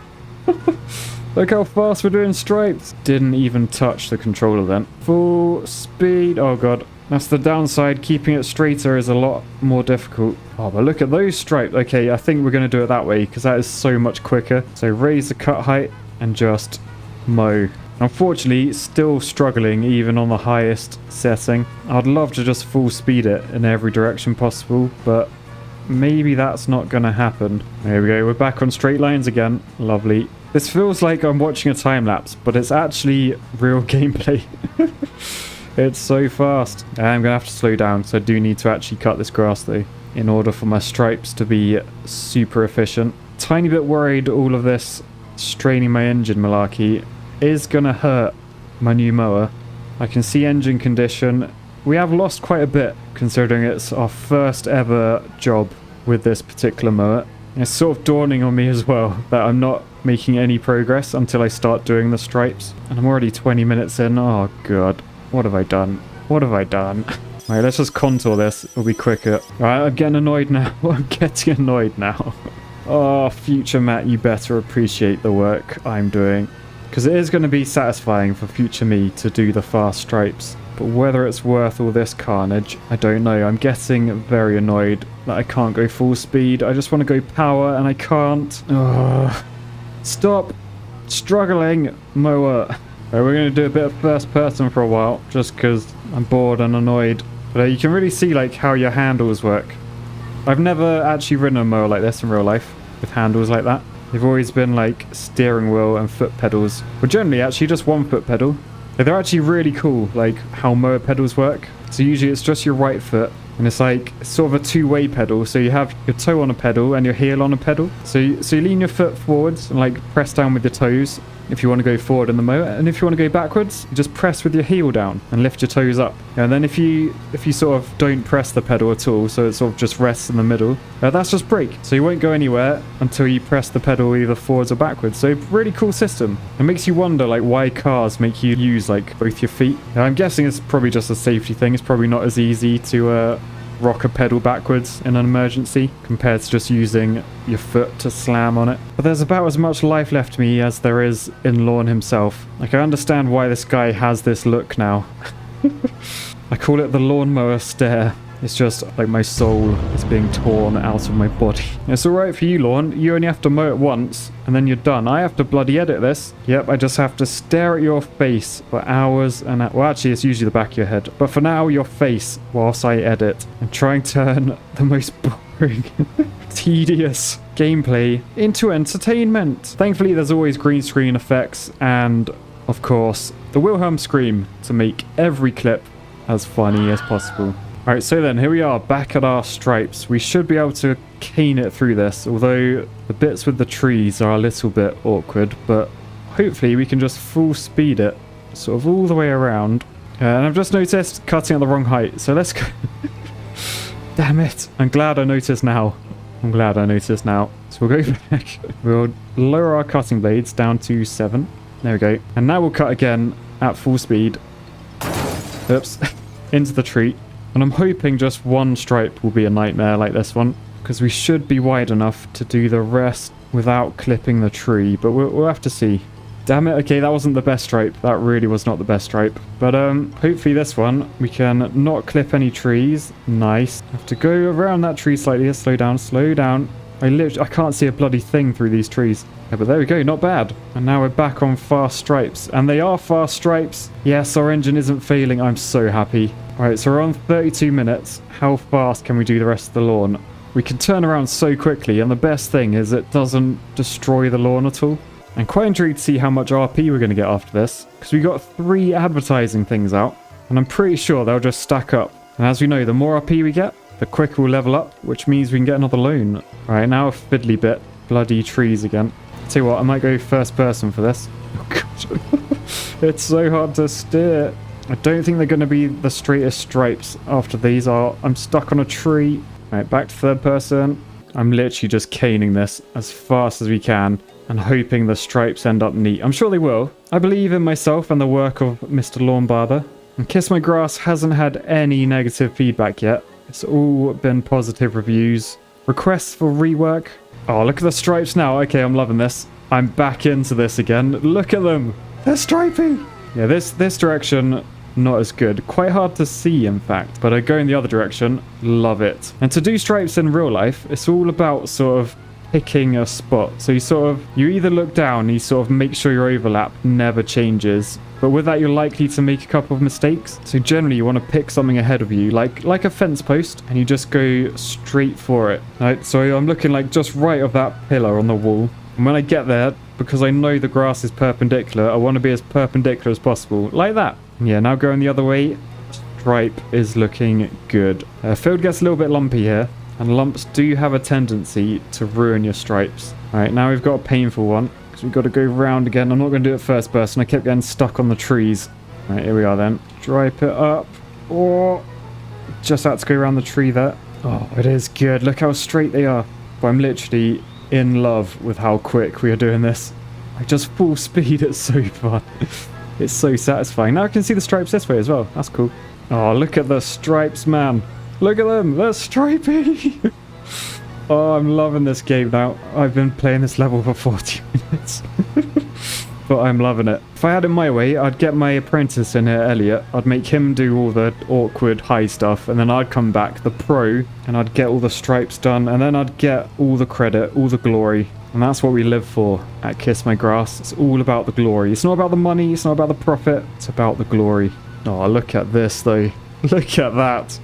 Look how fast we're doing stripes. Didn't even touch the controller then. Full speed. Oh, God. That's the downside. Keeping it straighter is a lot more difficult. Oh, but look at those stripes. Okay, I think we're going to do it that way because that is so much quicker. So raise the cut height and just mow. Unfortunately, still struggling even on the highest setting. I'd love to just full speed it in every direction possible, but maybe that's not going to happen. There we go. We're back on straight lines again. Lovely. This feels like I'm watching a time lapse, but it's actually real gameplay. It's so fast. I'm going to have to slow down, so I do need to actually cut this grass though, in order for my stripes to be super efficient. Tiny bit worried all of this straining my engine malarkey is going to hurt my new mower. I can see engine condition. We have lost quite a bit considering it's our first ever job with this particular mower. It's sort of dawning on me as well that I'm not making any progress until I start doing the stripes. And I'm already 20 minutes in. Oh god. What have I done? What have I done? Alright, let's just contour this. It'll be quicker. Alright, I'm getting annoyed now. I'm getting annoyed now. Oh, future Matt, you better appreciate the work I'm doing. Because it is going to be satisfying for future me to do the fast stripes. But whether it's worth all this carnage, I don't know. I'm getting very annoyed that I can't go full speed. I just want to go power and I can't. Ugh. Stop struggling, mower. Right, we're going to do a bit of first person for a while, just because I'm bored and annoyed. But you can really see like how your handles work. I've never actually ridden a mower like this in real life, with handles like that. They've always been like steering wheel and foot pedals. Well, generally actually just one foot pedal. They're actually really cool, like how mower pedals work. So usually it's just your right foot, and it's like sort of a two-way pedal. So you have your toe on a pedal and your heel on a pedal. So you lean your foot forwards and like press down with your toes if you want to go forward in the mower, and if you want to go backwards, you just press with your heel down and lift your toes up. And then if you sort of don't press the pedal at all, so it sort of just rests in the middle, that's just brake. So you won't go anywhere until you press the pedal either forwards or backwards. So really cool system. It makes you wonder like why cars make you use like both your feet. Now, I'm guessing it's probably just a safety thing. It's probably not as easy to rock a pedal backwards in an emergency compared to just using your foot to slam on it. But there's about as much life left me as there is in Lorne himself. Like, I understand why this guy has this look now. I call it the lawnmower stare. It's just like my soul is being torn out of my body. It's alright for you, Lorne. You only have to mow it once and then you're done. I have to bloody edit this. Yep, I just have to stare at your face for hours and well, actually it's usually the back of your head. But for now, your face whilst I edit and try and turn the most boring, tedious gameplay into entertainment. Thankfully, there's always green screen effects and, of course, the Wilhelm scream to make every clip as funny as possible. Alright, so then, here we are, back at our stripes. We should be able to cane it through this, although the bits with the trees are a little bit awkward, but hopefully we can just full speed it, sort of all the way around. And I've just noticed cutting at the wrong height, so let's go. Damn it. I'm glad I noticed now. So we'll go back. We'll lower our cutting blades down to 7. There we go. And now we'll cut again at full speed. Oops. Into the tree. And I'm hoping just one stripe will be a nightmare like this one, because we should be wide enough to do the rest without clipping the tree, but we'll have to see. Damn it, okay, that wasn't the best stripe. That really was not the best stripe. But hopefully this one, we can not clip any trees. Nice. Have to go around that tree slightly. Slow down. I can't see a bloody thing through these trees. Yeah, but there we go, not bad. And now we're back on fast stripes. And they are fast stripes. Yes, our engine isn't failing. I'm so happy. Alright, so we're on 32 minutes. How fast can we do the rest of the lawn? We can turn around so quickly, and the best thing is it doesn't destroy the lawn at all. I'm quite intrigued to see how much RP we're going to get after this, because we got 3 advertising things out, and I'm pretty sure they'll just stack up. And as we know, the more RP we get, the quicker we'll level up, which means we can get another loan. Alright, now a fiddly bit. Bloody trees again. Tell you what, I might go first person for this. Oh god. It's so hard to steer. I don't think they're going to be the straightest stripes after these are. I'm stuck on a tree. Alright, back to third person. I'm literally just caning this as fast as we can and hoping the stripes end up neat. I'm sure they will. I believe in myself and the work of Mr. Lawn Barber. And Kiss My Grass hasn't had any negative feedback yet. It's all been positive reviews. Requests for rework. Oh, look at the stripes now. Okay, I'm loving this. I'm back into this again. Look at them. They're striping. Yeah, this direction, not as good. Quite hard to see, in fact. But I go in the other direction. Love it. And to do stripes in real life, it's all about sort of picking a spot. So you either look down and you sort of make sure your overlap never changes. But with that, you're likely to make a couple of mistakes. So generally, you want to pick something ahead of you, like a fence post, and you just go straight for it. Right, so I'm looking like just right of that pillar on the wall. And when I get there, because I know the grass is perpendicular, I want to be as perpendicular as possible, like that. Yeah, now going the other way, stripe is looking good. Field gets a little bit lumpy here, and lumps do have a tendency to ruin your stripes. All right, now we've got a painful one, because we've got to go round again. I'm not going to do it first person. I kept getting stuck on the trees. All right, here we are then. Stripe it up. Oh, just had to go around the tree there. Oh, it is good. Look how straight they are. But I'm literally in love with how quick we are doing this. Like, just full speed. It's so fun. It's so satisfying. Now I can see the stripes this way as well. That's cool. Oh, look at the stripes, man. Look at them. They're stripy. Oh, I'm loving this game now. I've been playing this level for 40 minutes. but I'm loving it. If I had it my way, I'd get my apprentice in here, Elliot. I'd make him do all the awkward high stuff, and then I'd come back, the pro, and I'd get all the stripes done, and then I'd get all the credit, all the glory. And that's what we live for at Kiss My Grass. It's all about the glory. It's not about the money, it's not about the profit, it's about the glory. Oh, look at this though. Look at that.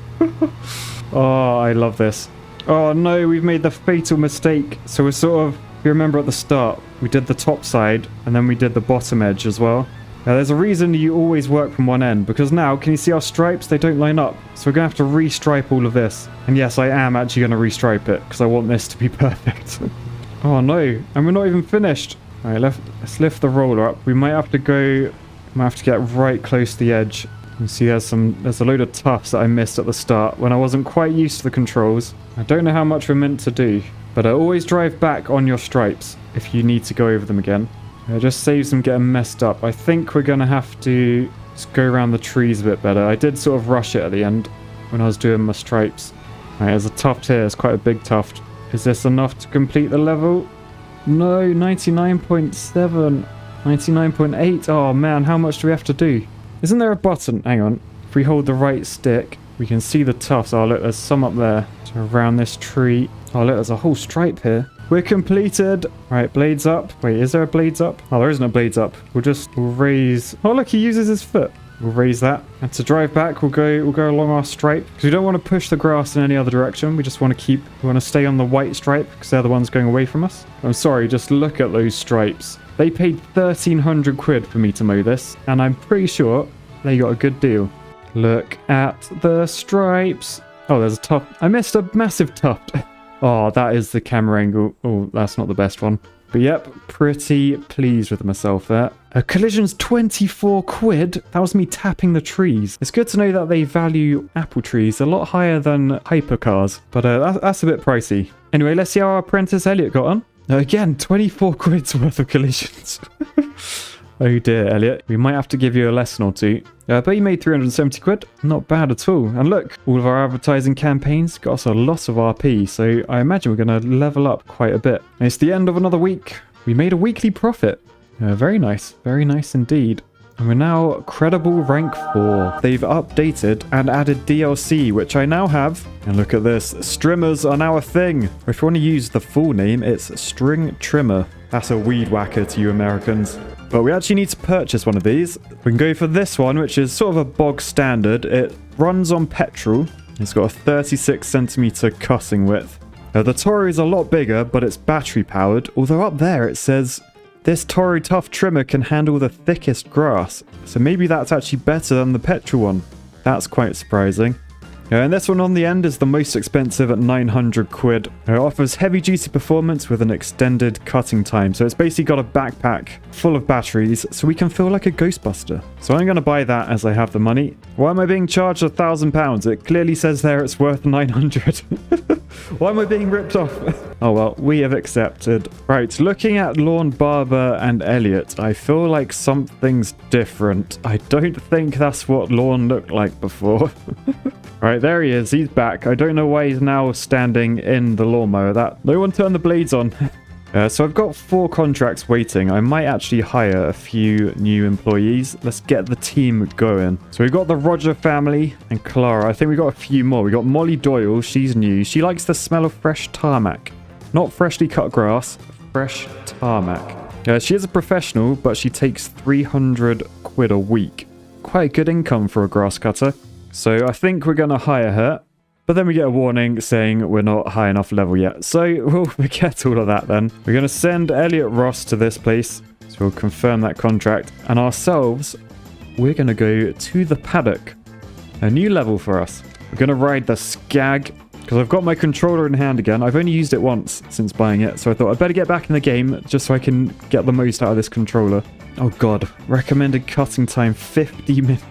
Oh, I love this. Oh no, we've made the fatal mistake. So we're sort of, if you remember at the start, we did the top side and then we did the bottom edge as well. Now there's a reason you always work from one end, because now, can you see our stripes? They don't line up. So we're going to have to restripe all of this. And yes, I am actually going to restripe it because I want this to be perfect. Oh no, and we're not even finished. All right, let's lift the roller up. We might have to get right close to the edge. You see there's a load of tufts that I missed at the start when I wasn't quite used to the controls. I don't know how much we're meant to do, but always drive back on your stripes if you need to go over them again. It just saves them getting messed up. I think we're going to have to just go around the trees a bit better. I did sort of rush it at the end when I was doing my stripes. All right, there's a tuft here. It's quite a big tuft. Is this enough to complete the level? No, 99.7, 99.8. Oh man, how much do we have to do? Isn't there a button? Hang on. If we hold the right stick, we can see the tufts. Oh look, there's some up there. So around this tree. Oh look, there's a whole stripe here. We're completed. Right, blades up. Wait, is there a blades up? Oh, there isn't a blades up. We'll raise. Oh look, he uses his foot. We'll raise that. And to drive back, we'll go along our stripe, because we don't want to push the grass in any other direction. We just want to stay on the white stripe because they're the ones going away from us. I'm sorry, just look at those stripes. They paid 1,300 quid for me to mow this, and I'm pretty sure they got a good deal. Look at the stripes. Oh, there's a tuft. I missed a massive tuft. Oh, that is the camera angle. Oh, that's not the best one. But yep, pretty pleased with myself there. A collision's 24 quid. That was me tapping the trees. It's good to know that they value apple trees a lot higher than hypercars, but that's a bit pricey. Anyway, let's see how our apprentice Elliot got on. Again, 24 quid's worth of collisions. Oh dear, Elliot. We might have to give you a lesson or two. But you made 370 quid. Not bad at all. And look, all of our advertising campaigns got us a lot of RP, so I imagine we're going to level up quite a bit. And it's the end of another week. We made a weekly profit. Very nice indeed. And we're now credible rank 4. They've updated and added DLC, which I now have. And look at this. Strimmers are now a thing. Or if you want to use the full name, it's String Trimmer. That's a weed whacker to you Americans. But we actually need to purchase one of these. We can go for this one, which is sort of a bog standard. It runs on petrol. It's got a 36 centimeter cutting width. The Toro is a lot bigger, but it's battery powered. Although up there it says this Toro Tough Trimmer can handle the thickest grass. So maybe that's actually better than the petrol one. That's quite surprising. And this one on the end is the most expensive at 900 quid. It offers heavy duty performance with an extended cutting time. So it's basically got a backpack full of batteries so we can feel like a Ghostbuster. So I'm going to buy that as I have the money. Why am I being charged £1,000? It clearly says there it's worth 900. Why am I being ripped off? Oh well, we have accepted. Right, looking at Lawn Barber and Elliot, I feel like something's different. I don't think that's what Lawn looked like before. Right, there he is. He's back. I don't know why he's now standing in the lawnmower. No one turned the blades on. So I've got 4 contracts waiting. I might actually hire a few new employees. Let's get the team going. So we've got the Roger family and Clara. I think we've got a few more. We got Molly Doyle. She's new. She likes the smell of fresh tarmac. Not freshly cut grass, fresh tarmac. She is a professional, but she takes 300 quid a week. Quite a good income for a grass cutter. So I think we're going to hire her. But then we get a warning saying we're not high enough level yet. So we'll forget all of that then. We're going to send Elliot Ross to this place. So we'll confirm that contract. And ourselves, we're going to go to the paddock. A new level for us. We're going to ride the Skag. Because I've got my controller in hand again. I've only used it once since buying it. So I thought I'd better get back in the game just so I can get the most out of this controller. Oh god. Recommended cutting time 50 minutes.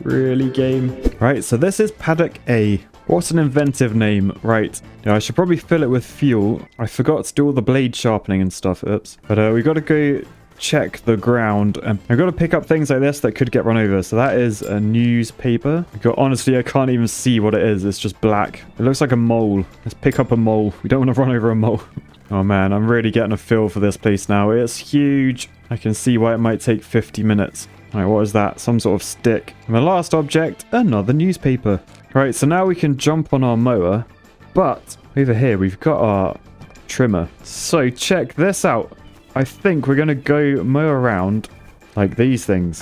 Really, game? Right, so this is Paddock A. What an inventive name. Right. Yeah, I should probably fill it with fuel. I forgot to do all the blade sharpening and stuff. Oops. But we got to go check the ground. And I've got to pick up things like this that could get run over. So that is a newspaper. Honestly, I can't even see what it is. It's just black. It looks like a mole. Let's pick up a mole. We don't want to run over a mole. Oh man, I'm really getting a feel for this place now. It's huge. I can see why it might take 50 minutes. Alright, what is that? Some sort of stick. And the last object, another newspaper. Right, so now we can jump on our mower. But over here, we've got our trimmer. So check this out. I think we're going to go mow around like these things.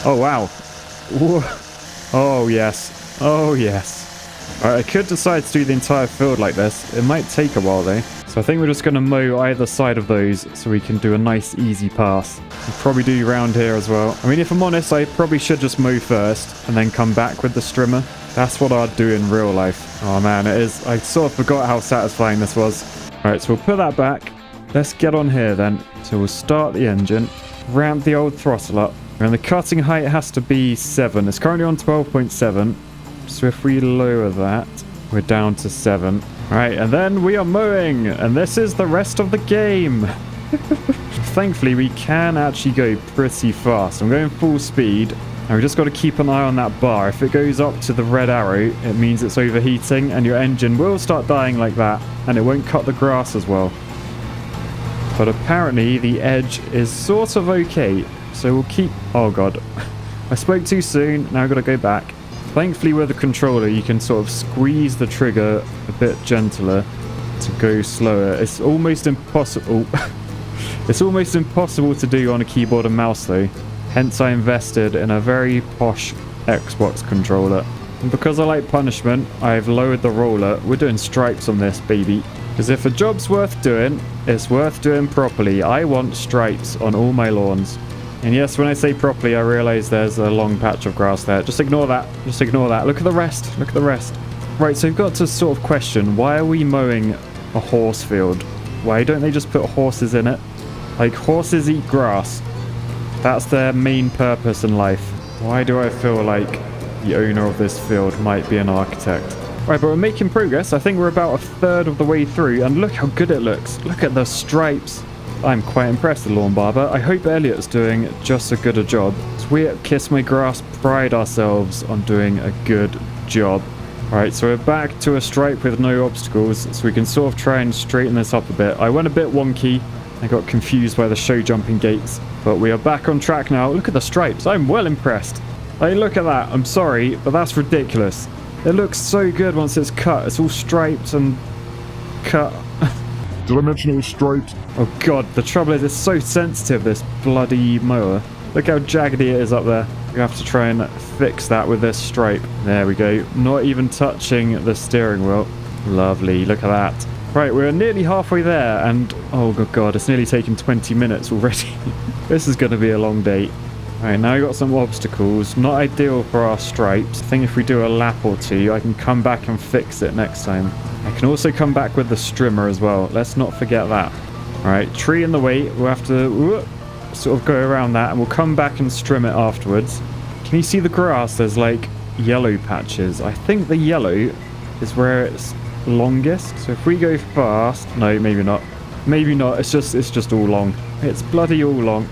Oh, wow. Whoa. Oh, yes. Oh, yes. Alright, I could decide to do the entire field like this. It might take a while, though. So I think we're just going to mow either side of those so we can do a nice, easy pass. We'll probably do around here as well. I mean, if I'm honest, I probably should just mow first and then come back with the strimmer. That's what I'd do in real life. Oh, man, it is. I sort of forgot how satisfying this was. Alright, so we'll put that back. Let's get on here, then. So we'll start the engine, ramp the old throttle up. And the cutting height has to be 7. It's currently on 12.7. So if we lower that, we're down to 7. Alright, and then we are mowing. And this is the rest of the game. Thankfully, we can actually go pretty fast. I'm going full speed. And we just got to keep an eye on that bar. If it goes up to the red arrow, it means it's overheating. And your engine will start dying like that. And it won't cut the grass as well. But apparently, the edge is sort of okay. So we'll keep... Oh, God. I spoke too soon. Now I've got to go back. Thankfully, with the controller, you can sort of squeeze the trigger a bit gentler to go slower. It's almost impossible. It's almost impossible to do on a keyboard and mouse, though. Hence, I invested in a very posh Xbox controller. And because I like punishment, I've lowered the roller. We're doing stripes on this, baby. Because if a job's worth doing, it's worth doing properly. I want stripes on all my lawns. And yes, when I say properly, I realise there's a long patch of grass there. Just ignore that. Just ignore that. Look at the rest. Look at the rest. Right, so you've got to sort of question, why are we mowing a horse field? Why don't they just put horses in it? Like, horses eat grass. That's their main purpose in life. Why do I feel like the owner of this field might be an architect? Right, but we're making progress. I think we're about a third of the way through, and look how good it looks. Look at the stripes. I'm quite impressed with Lawn Barber. I hope Elliot's doing just as good a job. So we at Kiss My Grass pride ourselves on doing a good job. Alright, so we're back to a stripe with no obstacles, so we can sort of try and straighten this up a bit. I went a bit wonky. I got confused by the show jumping gates, but we are back on track now. Look at the stripes. I'm well impressed. Hey, look at that. I'm sorry, but that's ridiculous. It looks so good once it's cut. It's all striped and cut.
Did I mention it was striped?
Oh god, the trouble is it's so sensitive, this bloody mower. Look how jaggedy it is up there. We have to try and fix that with this stripe. There we go. Not even touching the steering wheel. Lovely, look at that. Right, we're nearly halfway there, and oh good god, it's nearly taken 20 minutes already. This is going to be a long day. Alright, now we've got some obstacles. Not ideal for our stripes. I think if we do a lap or two, I can come back and fix it next time. I can also come back with the strimmer as well. Let's not forget that. Alright, tree in the way. We'll have to sort of go around that, and we'll come back and strim it afterwards. Can you see the grass? There's like yellow patches. I think the yellow is where it's longest. So if we go fast... No, maybe not. Maybe not. It's just all long. It's bloody all long.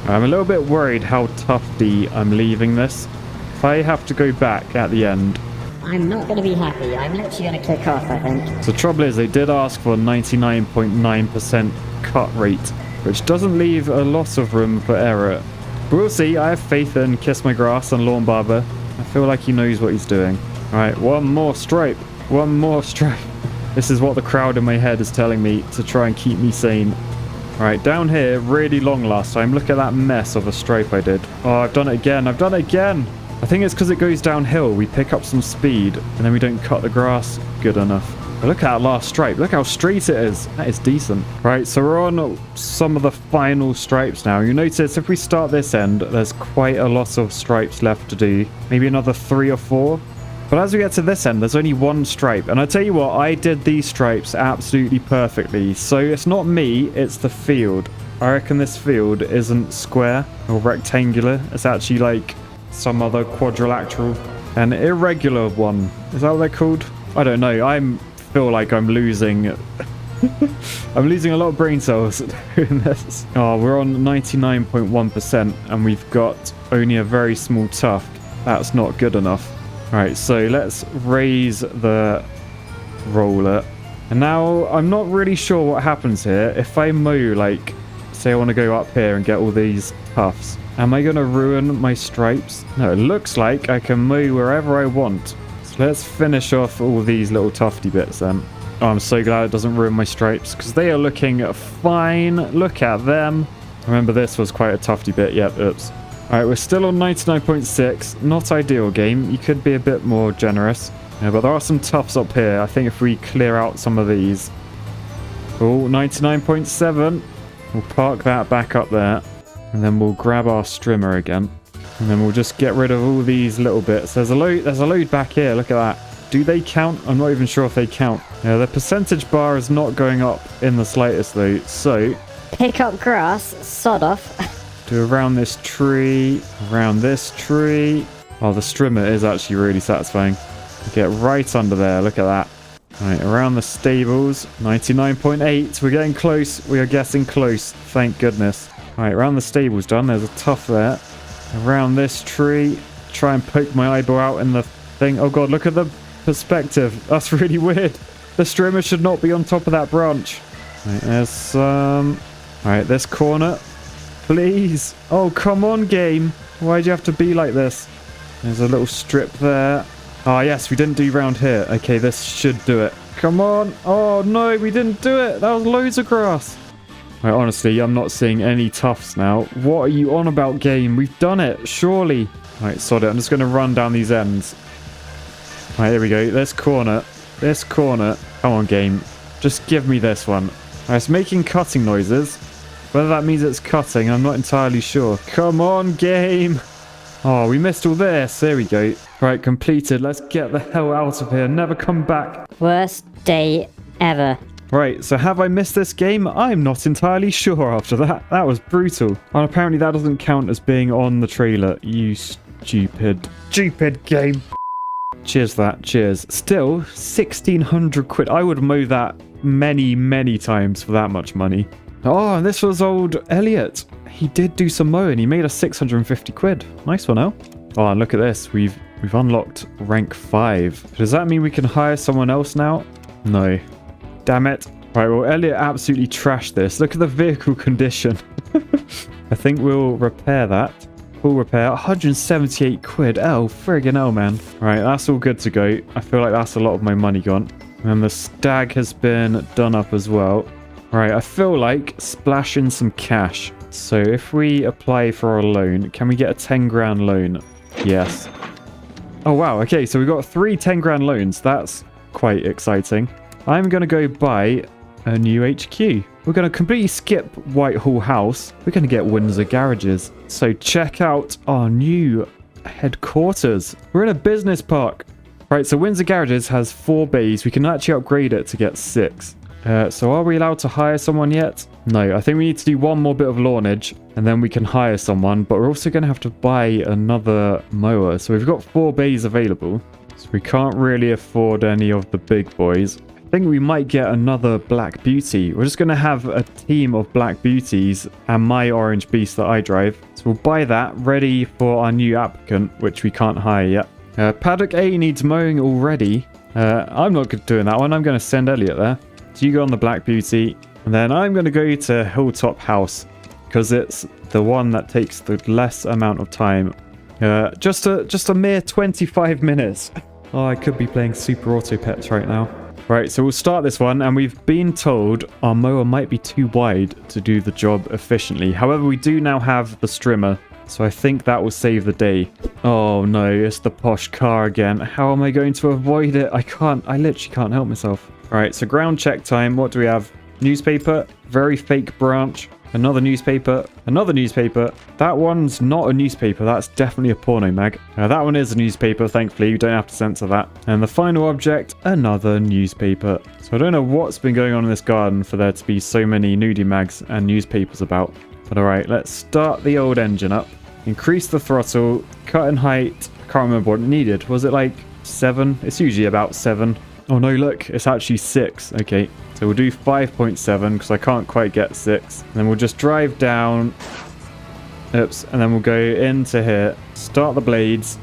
I'm a little bit worried how tufty I'm leaving this. If I have to go back at the end...
I'm not going to be happy. I'm literally going to kick off, I think.
The trouble is, they did ask for a 99.9% cut rate, which doesn't leave a lot of room for error. But we'll see. I have faith in Kiss My Grass and Lawn Barber. I feel like he knows what he's doing. Alright, one more stripe. One more stripe. This is what the crowd in my head is telling me to try and keep me sane. Alright, down here, really long last time. Look at that mess of a stripe I did. Oh, I've done it again. I've done it again. I think it's because it goes downhill. We pick up some speed, and then we don't cut the grass good enough. But look at that last stripe. Look how straight it is. That is decent. Right, so we're on some of the final stripes now. You notice if we start this end, there's quite a lot of stripes left to do. Maybe another 3 or 4. But as we get to this end, there's only one stripe. And I tell you what, I did these stripes absolutely perfectly. So it's not me, it's the field. I reckon this field isn't square or rectangular. It's actually like some other quadrilateral. An irregular one. Is that what they're called? I don't know. I feel like I'm losing... I'm losing a lot of brain cells doing this. Oh, we're on 99.1% and we've got only a very small tuft. That's not good enough. Alright, so let's raise the roller And now I'm not really sure what happens here. If I mow, like, say I want to go up here and get all these tufts, am I going to ruin my stripes? No, it looks like I can mow wherever I want. So let's finish off all these little tufty bits then. Oh, I'm so glad it doesn't ruin my stripes because they are looking fine. Look at them. Remember, this was quite a tufty bit. Yep, oops. All right, we're still on 99.6. Not ideal game. You could be a bit more generous. Yeah, but there are some tufts up here. I think if we clear out some of these. Oh, 99.7. We'll park that back up there. And then we'll grab our strimmer again. And then we'll just get rid of all these little bits. There's a load back here. Look at that. Do they count? I'm not even sure if they count. Yeah, the percentage bar is not going up in the slightest though. So
Pick up grass, sod off.
do around this tree, around this tree. Oh, the strimmer is actually really satisfying. Get right under there. Look at that. All right, around the stables. 99.8. We're getting close. We are getting close. Thank goodness. All right, around the stables done. There's a tuft there. Around this tree. Try and poke my eyeball out in the thing. Oh god, look at the perspective. That's really weird. The strimmer should not be on top of that branch. Right, there's some. Alright, this corner. Please. Oh, come on, game. Why'd you have to be like this? There's a little strip there. Ah, yes, we didn't do round here. Okay, this should do it. Come on. Oh, no, we didn't do it. That was loads of grass. Right, honestly, I'm not seeing any tufts now. What are you on about, game? We've done it, surely. Alright, sod it. I'm just going to run down these ends. Alright, here we go. This corner. This corner. Come on, game. Just give me this one. Alright, it's making cutting noises. Whether that means it's cutting, I'm not entirely sure. Come on, game. Oh, we missed all this. There we go. Right, completed. Let's get the hell out of here. Never come back.
Worst day ever.
Right, so have I missed this game? I'm not entirely sure after that. That was brutal. And apparently that doesn't count as being on the trailer. You stupid game. Cheers for that. Cheers. Still, 1,600 quid. I would mow that many times for that much money. Oh, and this was old Elliot. He did do some mowing. He made us 650 quid. Nice one, El. Oh, and look at this. We've unlocked rank 5. Does that mean we can hire someone else now? No. Damn it. Right, well, Elliot absolutely trashed this. Look at the vehicle condition. I think we'll repair that. Full repair. 178 quid. Oh, friggin' hell, man. Right, that's all good to go. I feel like that's a lot of my money gone. And the stag has been done up as well. Right, I feel like splashing some cash. So if we apply for a loan, can we get a 10 grand loan? Yes. Oh, wow. Okay, so we got 3 10 grand loans. That's quite exciting. I'm going to go buy a new HQ. We're going to completely skip Whitehall House. We're going to get Windsor Garages. So check out our new headquarters. We're in a business park. Right, so Windsor Garages has 4 bays. We can actually upgrade it to get 6. So are we allowed to hire someone yet? No, I think we need to do one more bit of lawnage and then we can hire someone. But we're also going to have to buy another mower. So we've got 4 bays available. So we can't really afford any of the big boys. I think we might get another Black Beauty. We're just going to have a team of Black Beauties and my Orange Beast that I drive. So we'll buy that ready for our new applicant, which we can't hire yet. Paddock A needs mowing already. I'm not doing that one. I'm going to send Elliot there. So you go on the Black Beauty. And then I'm going to go to Hilltop House because it's the one that takes the less amount of time. Just a mere 25 minutes. Oh, I could be playing Super Auto Pets right now. Right, so we'll start this one, and we've been told our mower might be too wide to do the job efficiently. However, we do now have the strimmer, so I think that will save the day. Oh no, it's the posh car again. How am I going to avoid it? I literally can't help myself. All right, so ground check time. What do we have? Newspaper, very fake branch. Another newspaper, another newspaper. That one's not a newspaper. That's definitely a porno mag. That one is a newspaper, thankfully. You don't have to censor that. And the final object, another newspaper. So I don't know what's been going on in this garden for there to be so many nudie mags and newspapers about. But all right, let's start the old engine up. Increase the throttle, cut in height. I can't remember what it needed. Was it like 7? It's usually about 7. Oh no, look, it's actually 6. Okay. So we'll do 5.7 because I can't quite get 6. And then we'll just drive down. Oops. And then we'll go into here, start the blades,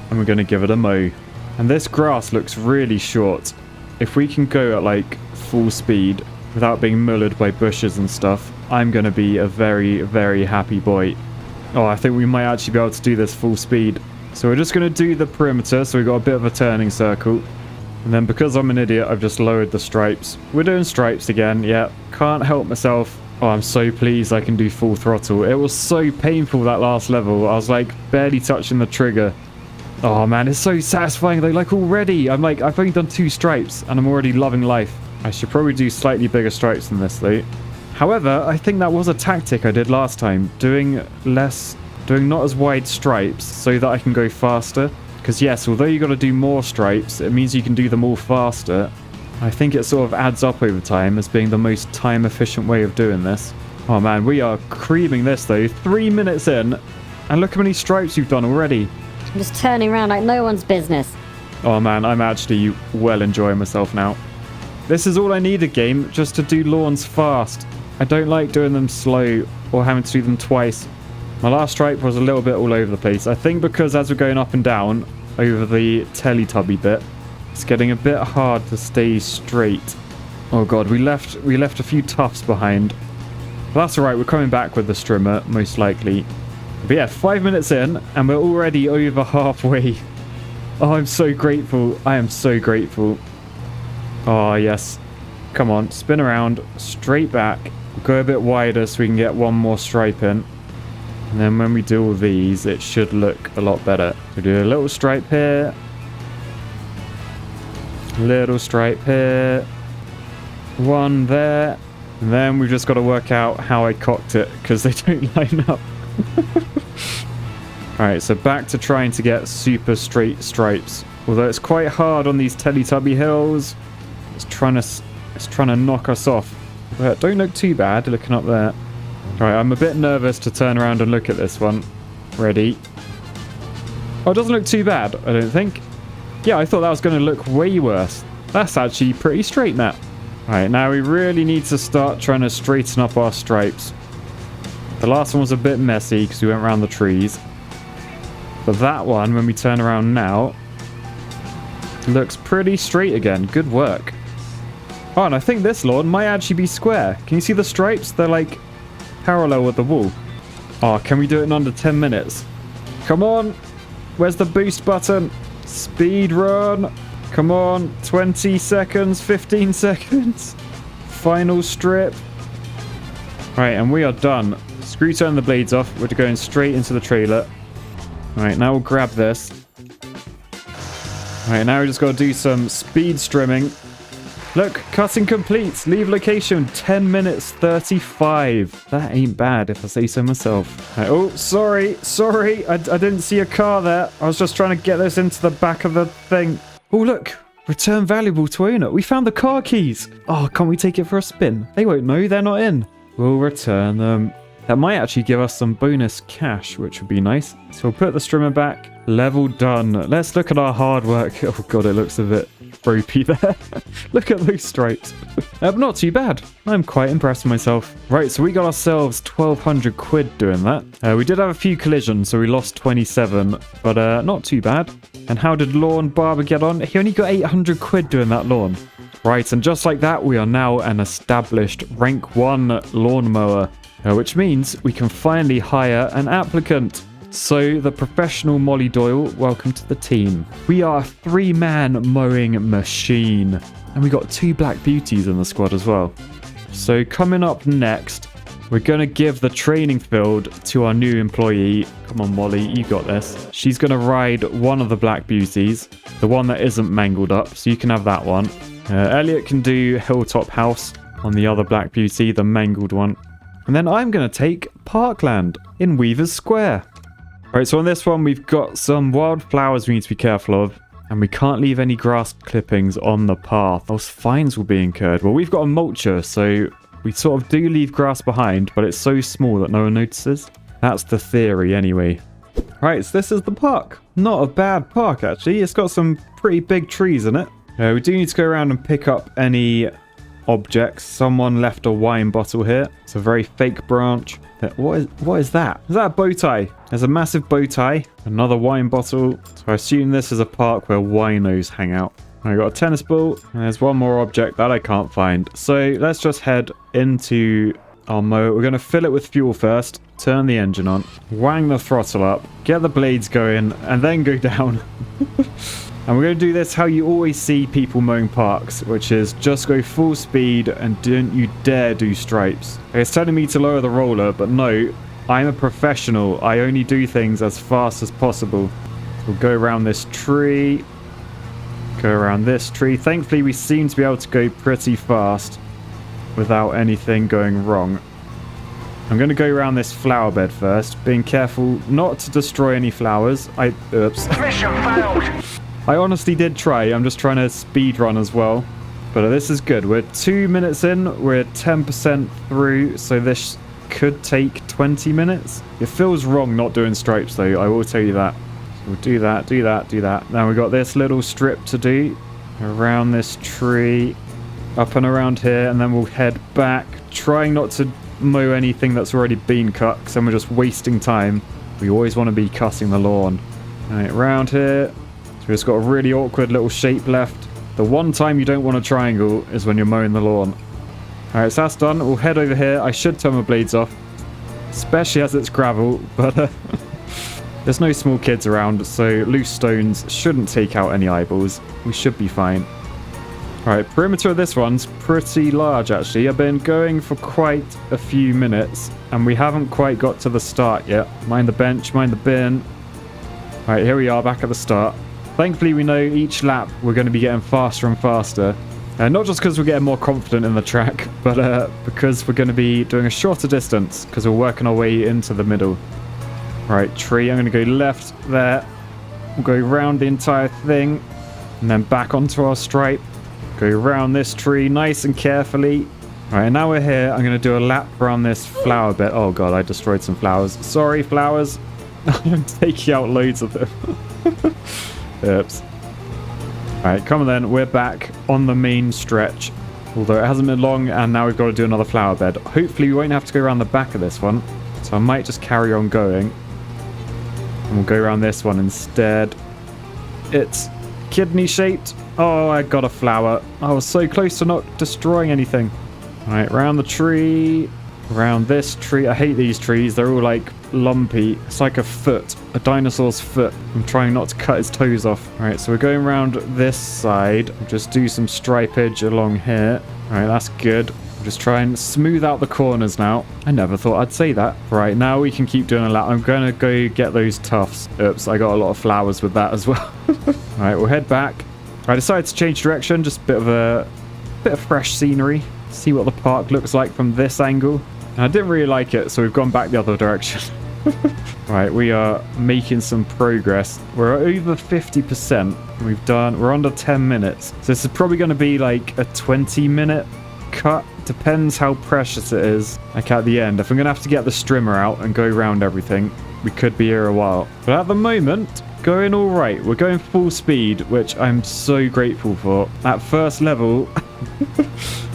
and we're going to give it a mow. And this grass looks really short. if we can go at like full speed without being mullered by bushes and stuff, I'm going to be a very, very happy boy. Oh, I think we might actually be able to do this full speed. So we're just going to do the perimeter, so we've got a bit of a turning circle. And then because I'm an idiot, I've just lowered the stripes. We're doing stripes again, yeah. Can't help myself. Oh, I'm so pleased I can do full throttle. It was so painful that last level. I was like barely touching the trigger. Oh man, it's so satisfying though. Like already, I'm like, I've only done 2 stripes and I'm already loving life. I should probably do slightly bigger stripes than this though. However, I think that was a tactic I did last time. Doing not as wide stripes so that I can go faster. Because yes, although you got to do more stripes, it means you can do them all faster. I think it sort of adds up over time as being the most time efficient way of doing this. Oh man, we are creaming this though. 3 minutes in, and look how many stripes you've done already.
I'm just turning around like no one's business.
Oh man, I'm actually well enjoying myself now. This is all I needed, game, just to do lawns fast. I don't like doing them slow or having to do them twice. My last stripe was a little bit all over the place. I think because as we're going up and down over the Teletubby bit, it's getting a bit hard to stay straight. Oh god, we left a few tufts behind. But that's alright, we're coming back with the strimmer, most likely. But yeah, 5 minutes in, and we're already over halfway. Oh, I'm so grateful. I am so grateful. Oh, yes. Come on, spin around, straight back. Go a bit wider so we can get one more stripe in. And then when we do all these, it should look a lot better. We do a little stripe here. Little stripe here. One there. And then we've just got to work out how I cocked it, because they don't line up. Alright, so back to trying to get super straight stripes. Although it's quite hard on these Teletubby hills. It's trying to knock us off. But don't look too bad looking up there. Alright, I'm a bit nervous to turn around and look at this one. Ready? Oh, it doesn't look too bad, I don't think. Yeah, I thought that was going to look way worse. That's actually pretty straight now. Alright, now we really need to start trying to straighten up our stripes. The last one was a bit messy because we went around the trees. But that one, when we turn around now, looks pretty straight again. Good work. Oh, and I think this lawn might actually be square. Can you see the stripes? They're like parallel with the wall. Oh, can we do it in under 10 minutes? Come on. Where's the boost button? Speed run. Come on. 20 seconds, 15 seconds. Final strip. Right, and we are done. Screw turn the blades off. We're going straight into the trailer. Alright, now we'll grab this. Alright, now we just got to do some speed strimming. Look, cutting complete. Leave location 10 minutes 35. That ain't bad if I say so myself. Right, oh, sorry. I didn't see a car there. I was just trying to get this into the back of the thing. Oh, look. Return valuable to owner. We found the car keys. Oh, can't we take it for a spin? They won't know. They're not in. We'll return them. That might actually give us some bonus cash, which would be nice. So we'll put the strimmer back. Level done. Let's look at our hard work. Oh god, it looks a bit ropey there. Look at those stripes. Not too bad. I'm quite impressed with myself. Right, so we got ourselves 1,200 quid doing that. We did have a few collisions, so we lost 27, but not too bad. And how did Lawn Barber get on? He only got 800 quid doing that lawn. Right, and just like that, we are now an established rank 1 lawnmower. Which means we can finally hire an applicant. So, the professional Molly Doyle, welcome to the team. We are a 3-man mowing machine. And we got 2 black beauties in the squad as well. So, coming up next, we're going to give the training field to our new employee. Come on, Molly, you got this. She's going to ride one of the black beauties, the one that isn't mangled up, so you can have that one. Elliot can do Hilltop House on the other black beauty, the mangled one. And then I'm going to take Parkland in Weavers Square. Right, so on this one, we've got some wildflowers we need to be careful of. And we can't leave any grass clippings on the path. Those fines will be incurred. Well, we've got a mulcher, so we sort of do leave grass behind, but it's so small that no one notices. That's the theory anyway. Right, so this is the park. Not a bad park, actually. It's got some pretty big trees in it. We do need to go around and pick up any objects. Someone left a wine bottle here. It's a very fake branch. What is that? Is that a bow tie? There's a massive bow tie. Another wine bottle. So I assume this is a park where winos hang out. I got a tennis ball. And there's one more object that I can't find. So let's just head into our mower. We're going to fill it with fuel first. Turn the engine on. Wang the throttle up. Get the blades going. And then go down. And we're going to do this how you always see people mowing parks, which is just go full speed and don't you dare do stripes. It's telling me to lower the roller, but no, I'm a professional. I only do things as fast as possible. We'll go around this tree. Go around this tree. Thankfully, we seem to be able to go pretty fast without anything going wrong. I'm going to go around this flower bed first, being careful not to destroy any flowers. Oops.
Mission failed.
I honestly did try. I'm just trying to speed run as well. But this is good. We're 2 minutes in. We're 10% through. So this could take 20 minutes. It feels wrong not doing stripes though. I will tell you that. So we'll do that, do that, do that. Now we've got this little strip to do. Around this tree. Up and around here. And then we'll head back. Trying not to mow anything that's already been cut. Because then we're just wasting time. We always want to be cutting the lawn. Alright, around here. So we've just got a really awkward little shape left. The one time you don't want a triangle is when you're mowing the lawn. Alright, so that's done. We'll head over here. I should turn my blades off. Especially as it's gravel. But there's no small kids around. So loose stones shouldn't take out any eyeballs. We should be fine. Alright, perimeter of this one's pretty large actually. I've been going for quite a few minutes. And we haven't quite got to the start yet. Mind the bench, mind the bin. Alright, here we are back at the start. Thankfully, we know each lap we're going to be getting faster and faster. Not just because we're getting more confident in the track, but because we're going to be doing a shorter distance because we're working our way into the middle. Right, tree. I'm going to go left there. We'll go around the entire thing and then back onto our stripe. Go around this tree nice and carefully. Right, and now we're here. I'm going to do a lap around this flower bed. Oh, God, I destroyed some flowers. Sorry, flowers. I'm taking out loads of them. Oops. Alright, come on then. We're back on the main stretch. Although it hasn't been long, and now we've got to do another flower bed. Hopefully we won't have to go around the back of this one. So I might just carry on going. And we'll go around this one instead. It's kidney shaped. Oh, I got a flower. I was so close to not destroying anything. Alright, around the tree. Around this tree. I hate these trees. They're all like lumpy. It's like a foot. A dinosaur's foot. I'm trying not to cut his toes off. Alright, so we're going around this side. Just do some stripage along here. Alright, that's good. Just try and smooth out the corners now. I never thought I'd say that. Right, now we can keep doing a lap. I'm going to go get those tufts. Oops, I got a lot of flowers with that as well. Alright, we'll head back. I decided to change direction. Just a bit of fresh scenery. See what the park looks like from this angle. And I didn't really like it, so we've gone back the other direction. Right, we are making some progress. We're over 50%. We're under 10 minutes. So this is probably going to be like a 20-minute cut. Depends how precious it is. Like at the end. If I'm going to have to get the strimmer out and go around everything, we could be here a while. But at the moment, going all right. We're going full speed, which I'm so grateful for. At first level,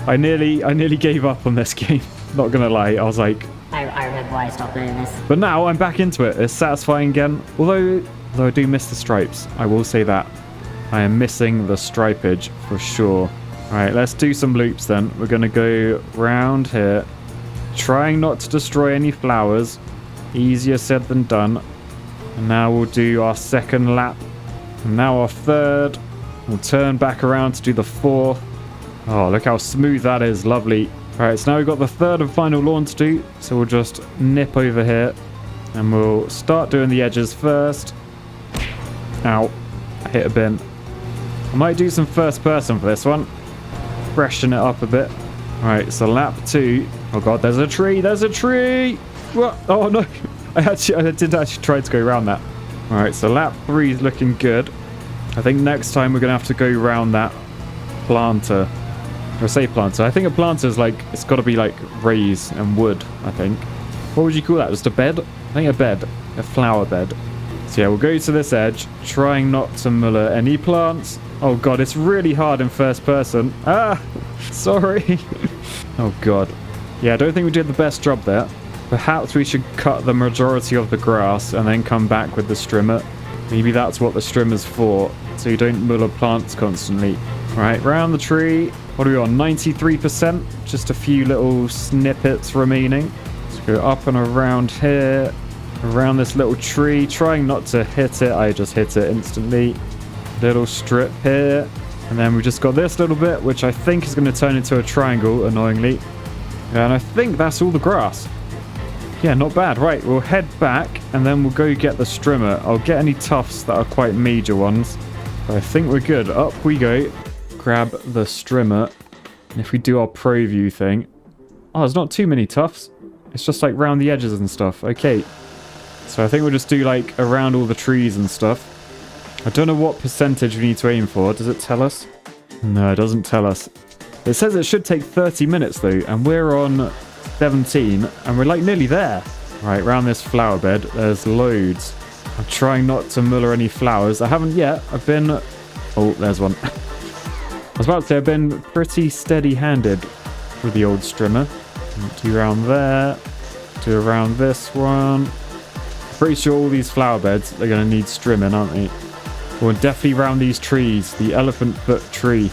I nearly gave up on this game. Not gonna lie, I was like,
I remember why I stopped doing this.
but now I'm back into it. It's satisfying again. Although I do miss the stripes. I will say that. I am missing the stripage for sure. Alright, let's do some loops then. We're gonna go round here. Trying not to destroy any flowers. Easier said than done. And now we'll do our second lap. And now our third. We'll turn back around to do the fourth. Oh, look how smooth that is. Lovely. Alright, so now we've got the third and final lawn to do. So we'll just nip over here. And we'll start doing the edges first. Ow. I hit a bin. I might do some first person for this one. Freshen it up a bit. Alright, so lap 2. Oh god, there's a tree. There's a tree! What? Oh no. I did actually try to go around that. Alright, so lap 3 is looking good. I think next time we're going to have to go around that planter. I say planter. I think a planter is like, it's got to be like raised and wood, I think. What would you call that? Just a bed? I think a bed. A flower bed. So yeah, we'll go to this edge, trying not to muller any plants. Oh god, it's really hard in first person. Ah! Sorry. Oh god. Yeah, I don't think we did the best job there. Perhaps we should cut the majority of the grass and then come back with the strimmer. Maybe that's what the strimmer's for, so you don't muller plants constantly. Right, round the tree. What are we on? 93%? Just a few little snippets remaining. Let's go up and around here. Around this little tree. Trying not to hit it. I just hit it instantly. Little strip here. And then we just got this little bit, which I think is going to turn into a triangle, annoyingly. And I think that's all the grass. Yeah, not bad. Right, we'll head back, and then we'll go get the strimmer. I'll get any tufts that are quite major ones. But I think we're good. Up we go. Grab the strimmer. And if we do our pro view thing... Oh, there's not too many tufts. It's just like round the edges and stuff. Okay. So I think we'll just do like around all the trees and stuff. I don't know what percentage we need to aim for. Does it tell us? No, it doesn't tell us. It says it should take 30 minutes though, and we're on 17, and we're like nearly there. Right, around this flower bed, there's loads. I'm trying not to muller any flowers. I haven't yet. I've been... Oh, there's one. I was about to say I've been pretty steady-handed with the old strimmer. Do around there. Do around this one. Pretty sure all these flower beds are going to need strimming, aren't they? Or definitely around these trees. The elephant foot tree.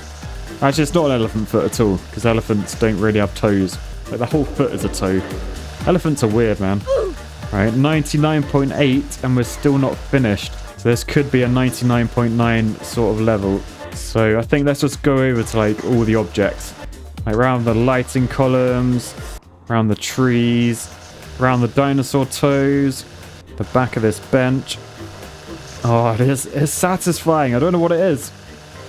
Actually, it's not an elephant foot at all, because elephants don't really have toes. Like, the whole foot is a toe. Elephants are weird, man. Right, 99.8, and we're still not finished. So this could be a 99.9 sort of level. So I think let's just go over to, like, all the objects. Like, around the lighting columns, around the trees, around the dinosaur toes, the back of this bench. Oh, it's satisfying. I don't know what it is.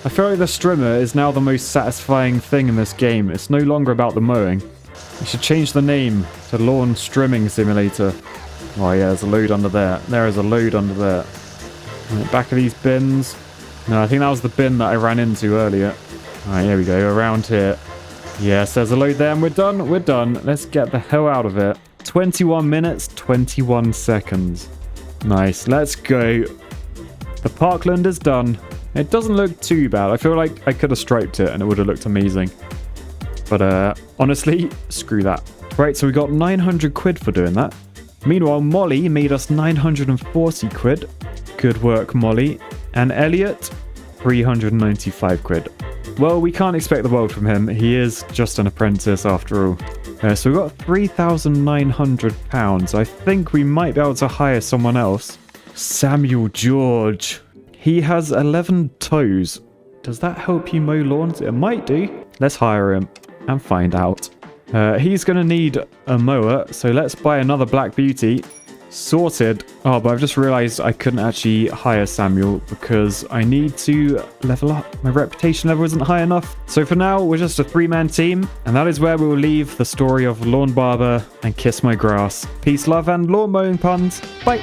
I feel like the strimmer is now the most satisfying thing in this game. It's no longer about the mowing. We should change the name to Lawn Strimming Simulator. Oh yeah, there's a load under there. There is a load under there. And the back of these bins. No, I think that was the bin that I ran into earlier. Alright, here we go. Around here. Yes, there's a load there, and we're done. We're done. Let's get the hell out of it. 21 minutes, 21 seconds. Nice. Let's go. The parkland is done. It doesn't look too bad. I feel like I could have striped it and it would have looked amazing. But honestly, screw that. Right, so we got 900 quid for doing that. Meanwhile, Molly made us 940 quid. Good work, Molly. And Elliot, 395 quid. Well, we can't expect the world from him. He is just an apprentice after all. So we've got £3,900. I think we might be able to hire someone else. Samuel George. He has 11 toes. Does that help you mow lawns? It might do. Let's hire him and find out. He's going to need a mower, so let's buy another Black Beauty. Sorted. Oh, but I've just realized I couldn't actually hire Samuel because I need to level up. My reputation level isn't high enough. So for now, we're just a 3-man team, and that is where we will leave the story of Lawn Barber and Kiss My Grass. Peace, love, and lawn mowing puns. Bye.